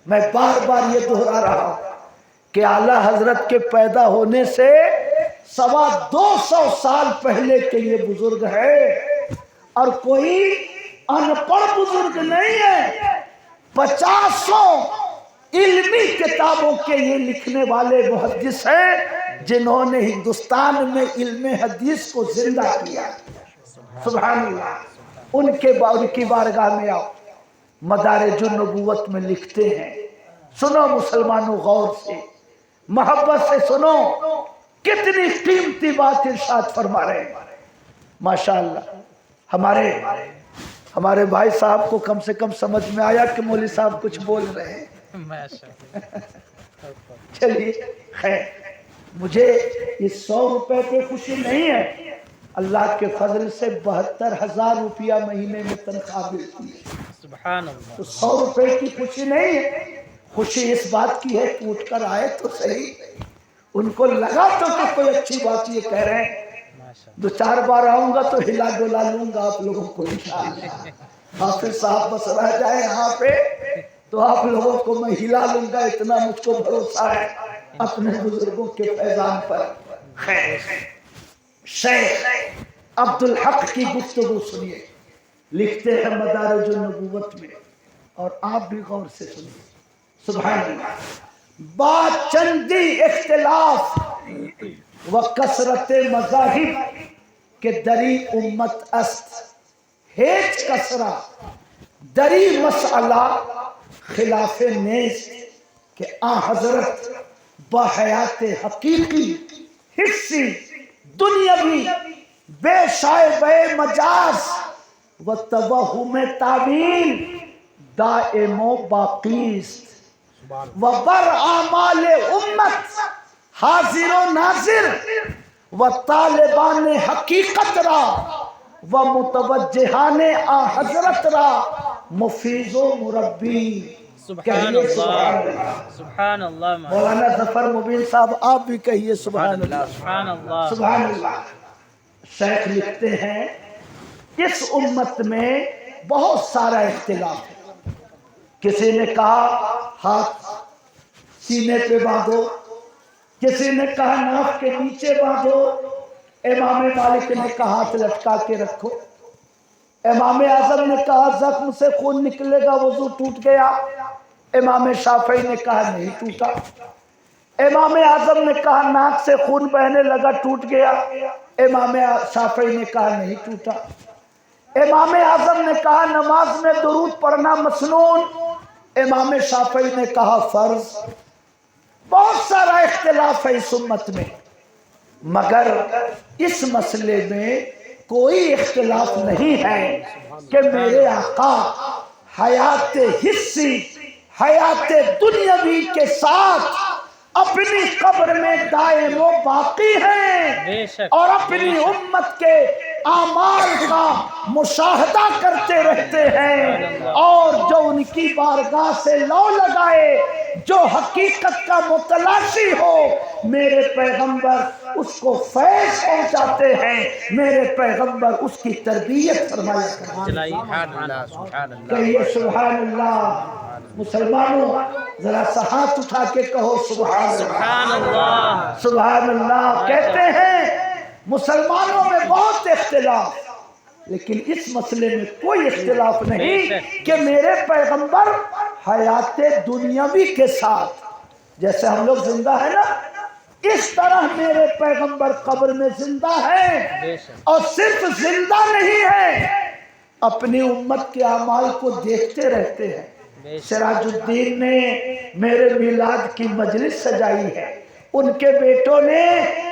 मैं बार बार ये दोहरा रहा हूँ कि आला हजरत के पैदा होने से 225 साल पहले के ये बुजुर्ग है, और कोई अनपढ़ बुजुर्ग नहीं है। 50 इल्मी किताबों के ये लिखने वाले मुहद्दिस हैं जिन्होंने हिंदुस्तान में इल्मे हदीस को जिंदा किया। सुभान अल्लाह। उनकी बारगाह में आओ। मदारिजुन नबुव्वत में लिखते हैं, सुनो मुसलमानों गौर से, मोहब्बत से सुनो, कितनी कीमती बात इरशाद फरमा रहे हैं। माशाअल्लाह। हमारे भाई साहब को कम से कम समझ में आया कि मौलवी साहब कुछ बोल रहे हैं। चलिए खैर, मुझे इस 100 रुपए पे खुशी नहीं है, अल्लाह के फजल से 72,000 रुपया महीने में तनख्वाह मिलती है। सुभान अल्लाह। तो 100 रुपए की खुशी नहीं है, खुशी इस बात की है कि उठकर आए तो सही, उनको लगा तो कि कोई अच्छी बात ये कह रहे हैं, 2-4 बार आऊंगा तो हिला डुला लूंगा आप लोगों को इंशाअल्लाह। हाफिज साहब बस रह जाए यहाँ पे तो आप लोगों को मैं हिला लूंगा, इतना मुझको भरोसा है अपने बुजुर्गों के फैजान पर। खैर, शेख अब्दुल हक की गुफ्तगू सुनिए, लिखते हैं मदारिजुन नबुव्वत में, और आप भी गौर से सुनिए। सुभान अल्लाह। बात चंदी इख्तिलाफ व कसरत मज़ाहिब के दरी उम्मत अस्त, हेज कसरा दरी मसअला खिलाफ नेज के आ हजरत बहयात हकीकी हिस्सी दुनियावी बेशायबे मजाज व तवहुम तावील दाएमो बाकीस्त व बर आमाल उम्मत हाजिर नाजिर व तालिबान हकीकत रा व मुतवज्जिहान आ हजरत रा मुफीज़ो मुरब्बी। सुभान अल्लाह। मौलाना जफर मुबीन साहब आप भी कहिए सुभान अल्लाह। सुभान अल्लाह। सुभान अल्लाह। शेख लिखते हैं, इस उम्मत में बहुत सारा इख्तिलाफ है। किसी ने कहा हाथ सीने पे बांधो, किसी ने कहा नाक के नीचे बांधो, इमाम मालिक ने कहा हाथ लटका के रखो, इमाम आजम ने कहा जख्म से खून निकलेगा वजू टूट गया, इमाम शाफई ने कहा नहीं टूटा, इमाम आजम ने कहा नाक से खून बहने लगा टूट गया, इमाम शाफई ने कहा नहीं टूटा, इमाम आजम ने कहा नमाज में दुरूद पढ़ना मसनून, इमाम शाफई ने कहा फर्ज। बहुत सारा इख्तिलाफ है इस उम्मत में, मगर इस मसले में कोई इख्तिलाफ नहीं है कि मेरे आका हयात हिस्सी हयात दुनियावी के साथ अपनी कब्र में दाएमो बाकी हैं और अपनी उम्मत के आमाल का मुशाहदा करते रहते हैं, और जो उनकी बारगाह से लौ लगाए जो हकीकत का मुतलाशी हो मेरे पैगंबर उसको फैज़ पहुंचाते हैं, मेरे पैगंबर उसकी तरबियत फरमाया करते हैं। कहिए सुभान अल्लाह। मुसलमानों जरा सा हाथ उठा के कहो सुभान अल्लाह, सुभान अल्लाह। कहते हैं मुसलमानों में बहुत इख्तिलाफ, लेकिन इस मसले में कोई इख्तिलाफ नहीं कि मेरे पैगंबर हयाते दुनियावी के साथ जैसे हम लोग जिंदा है ना, इस तरह मेरे पैगंबर कब्र में जिंदा है। और सिर्फ जिंदा नहीं है, अपनी उम्मत के अमाल को देखते रहते हैं। सिराजुद्दीन ने मेरे मिलाद की मजलिस सजाई है, उनके बेटों ने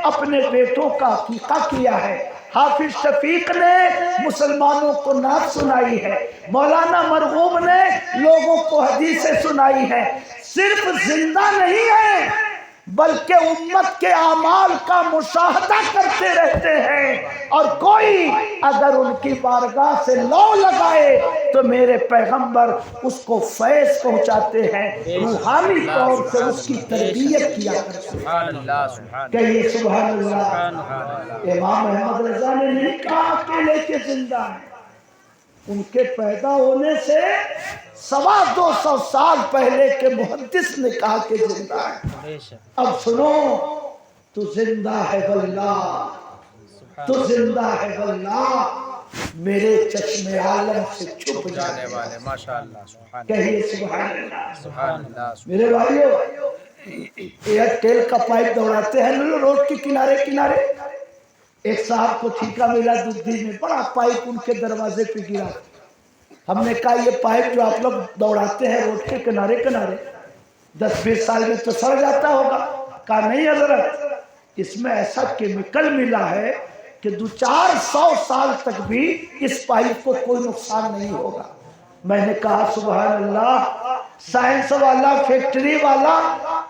अपने बेटों का अकीका किया है, हाफिज शफीक ने मुसलमानों को नात सुनाई है, मौलाना मरगूब ने लोगों को हदीसें सुनाई है। सिर्फ जिंदा नहीं है बल्कि उम्मत के आमाल का मुशाहदा करते रहते हैं। और कोई अगर उनकी बारगाह से लौ लगाए तो मेरे पैगंबर उसको फैज़ पहुंचाते हैं, रूहानी तौर से उसकी तरबियत किया करते हैं। कहिए सुभान अल्लाह। इमाम अहमद रजा ने नहीं कहा अकेले के जिंदा है, उनके पैदा होने से 225 साल पहले के मुहद्दिस ने कहा कि जिंदा है। अब सुनो, तू जिंदा है वल्लाह, तू जिंदा है वल्लाह, मेरे चश्मे आलम से छुप जाने वाले। माशाअल्लाह, कहिए सुभान अल्लाह, सुभान अल्लाह। मेरे भाइयों, एयरटेल का पाइप दौड़ाते हैं ना रोड के किनारे किनारे। एक साहब को ठीका मिला दुद्धी में, बड़ा पाइप उनके दरवाजे पे गिरा। हमने कहा ये पाइप जो आप लोग दौड़ाते हैं रोड के किनारे किनारे 10-20 साल में तो सड़ जाता होगा। कहा नहीं हजरत, इसमें ऐसा केमिकल मिला है कि 200-400 साल तक भी इस पाइप को कोई नुकसान नहीं होगा। मैंने कहा सुभान अल्लाह, साइंस वाला फैक्ट्री वाला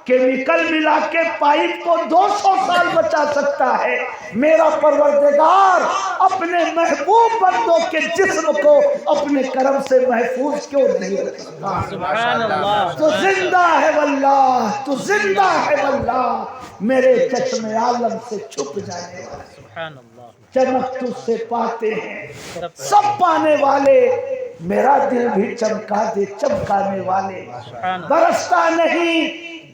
केमिकल मिला के पाइप को 200 साल बचा सकता है, मेरा परवरदिगार अपने महबूब बंदों के जिस्म को अपने करम से महफूज क्यों नहीं रखता। सुभान अल्लाह। तो जिंदा है वल्लाह, तो जिंदा है वल्लाह, मेरे चश्मे आलम से छुप जाने वाले। सुभान अल्लाह। चमक तुझसे पाते हैं सब पाने वाले, मेरा दिल भी चमका दे चमकाने वाले। बरसता नहीं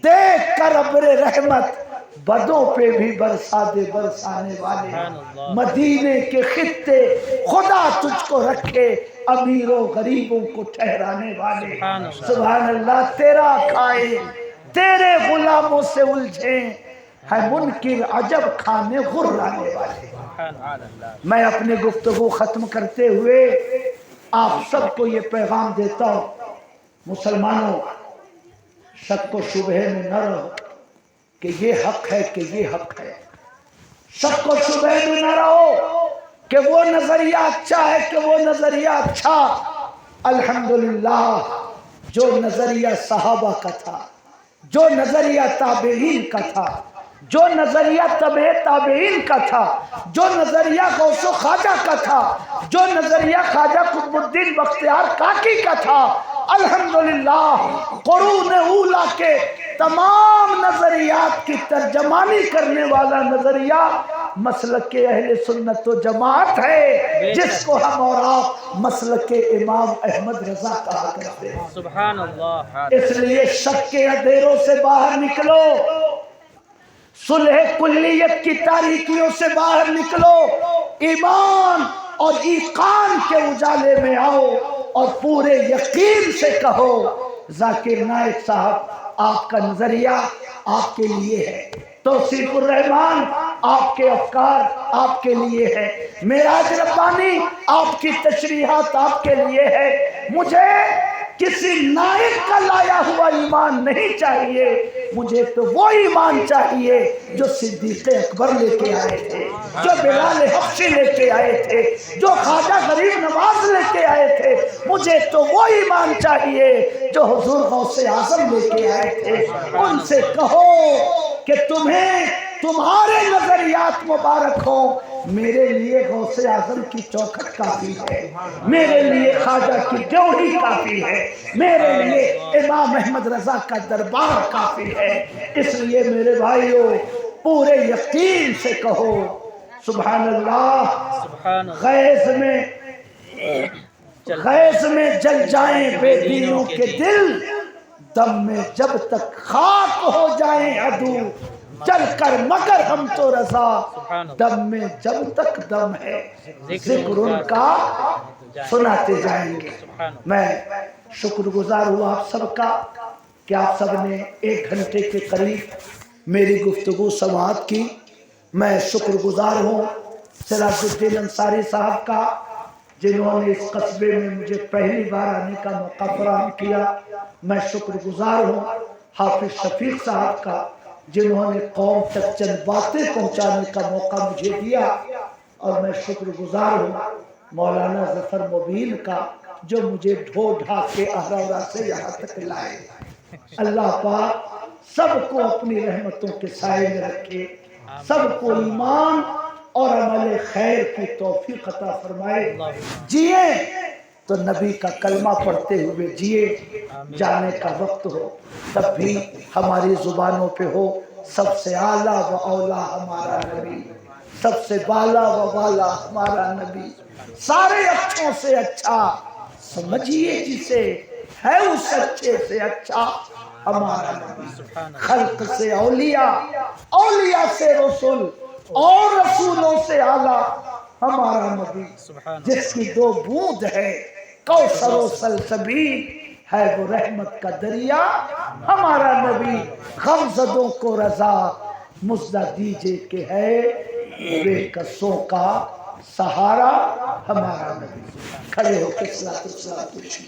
देख कर अब्रे रहमत, बदों पे भी बरसा दे बरसाने वाले। मदीने के खित्ते खुदा तुझको रखे, अमीरों गरीबों को ठहराने वाले। सुभान अल्लाह। तेरा खाए तेरे गुलामों से उलझे, है मुनकिर अजब खाने गुर्राने वाले। मैं अपनी गुफ्तगू खत्म करते हुए आप सबको ये पैगाम देता हूँ, मुसलमानों, शक को शुबह में न रहो कि ये हक है कि ये हक है। शक को शुबह में न रहो कि वो नजरिया अच्छा है कि वो नजरिया अच्छा। अल्हम्दुलिल्लाह, जो नजरिया सहाबा का था, जो नजरिया ताबेईन का था, जो नजरिया तबे ताबेईन का था, जो नजरिया गौसो ख्वाजा का था, जो नजरिया ख्वाजा कुतुबुद्दीन बख्तियार काकी का था, अल्हम्दुलिल्लाह कुरून ऊला के तमाम नजरियात की तर्जमानी करने वाला नजरिया मसलक के अहले सुन्नत व जमात है, जिसको हम और आप मसलक के इमाम अहमद रजा कहा करते हैं। सुभान अल्लाह। इसलिए शक के अंधेरों से बाहर निकलो, सुलह कुल्लियत की तारीकियों से बाहर निकलो, ईमान और ईकान के उजाले में आओ और पूरे यकीन से कहो जाकिर नाइक साहब, आपका नजरिया आपके लिए है, तौसीफुर रहमान आपके अफकार आपके लिए है, मेराज रब्बानी आपकी तशरीहात आपके लिए है। मुझे किसी नायक का लाया हुआ ईमान नहीं चाहिए, मुझे तो वो ईमान चाहिए जो सिद्दीक़ अकबर लेके आए थे, जो बिलाल हबशी लेके आए थे, जो ख्वाजा गरीब नवाज लेके आए थे। मुझे तो वो ईमान चाहिए जो हुजूर गौसे आज़म लेके आए थे। उनसे कहो کہ تمہیں تمہارے نظریات مبارک ہو، میرے لیے غوث اعظم کی چوکھٹ کافی ہے، میرے لیے خواجہ کی ڈیوڑی کافی ہے، میرے لیے امام احمد رضا کا دربار کافی ہے۔ اس لیے میرے بھائیوں پورے یقین سے کہو سبحان اللہ۔ سبحان اللہ۔ غیظ میں جل جائیں بے دینوں کے دل، دم میں جب تک خاک ہو جائیں عدو، چل کر مگر ہم تو رضا، دم میں جب تک دم ہے ذکر ان کا سناتے جائیں گے۔ میں شکر گزار ہوں آپ سب کا کہ آپ سب نے 1 گھنٹے کے قریب میری گفتگو سماعت کی۔ میں شکر گزار ہوں سراج الدین انصاری صاحب کا، جنہوں نے اس قصبے میں مجھے پہلی بار آنے کا موقع فراہم کیا۔ میں شکر گزار ہوں حافظ شفیق صاحب کا، جنہوں نے قوم تک چند باتیں پہنچانے کا موقع مجھے دیا، اور میں شکر گزار ہوں مولانا ظفر مبین کا، جو مجھے ڈھو ڈھا کے اہرورا سے یہاں تک لائے۔ اللہ پاک سب کو اپنی رحمتوں کے سائے میں رکھے، سب کو ایمان اور عمل خیر کی توفیق عطا فرمائے۔ جیے تو نبی کا کلمہ پڑھتے ہوئے جیے، جانے کا وقت ہو تب بھی ہماری زبانوں پہ ہو سب سے اعلیٰ و اولیٰ ہمارا نبی، سب سے بالا و بالا ہمارا نبی، سارے اچھوں سے اچھا سمجھیے جسے، ہے اس اچھے سے اچھا ہمارا نبی۔ خلق سے اولیاء، اولیاء سے رسول، اور رسولوں سے اعلیٰ ہمارا نبی، جس کی 2 بوند ہے کوثر و سلسبیل، ہے وہ رحمت کا دریا ہمارا نبی۔ غمزدوں کو رضا مژدہ دیجئے کہ ہے بے کسوں کا سہارا ہمارا نبی۔ کھڑے ہو کے صلاۃ والسلام پوچھیں۔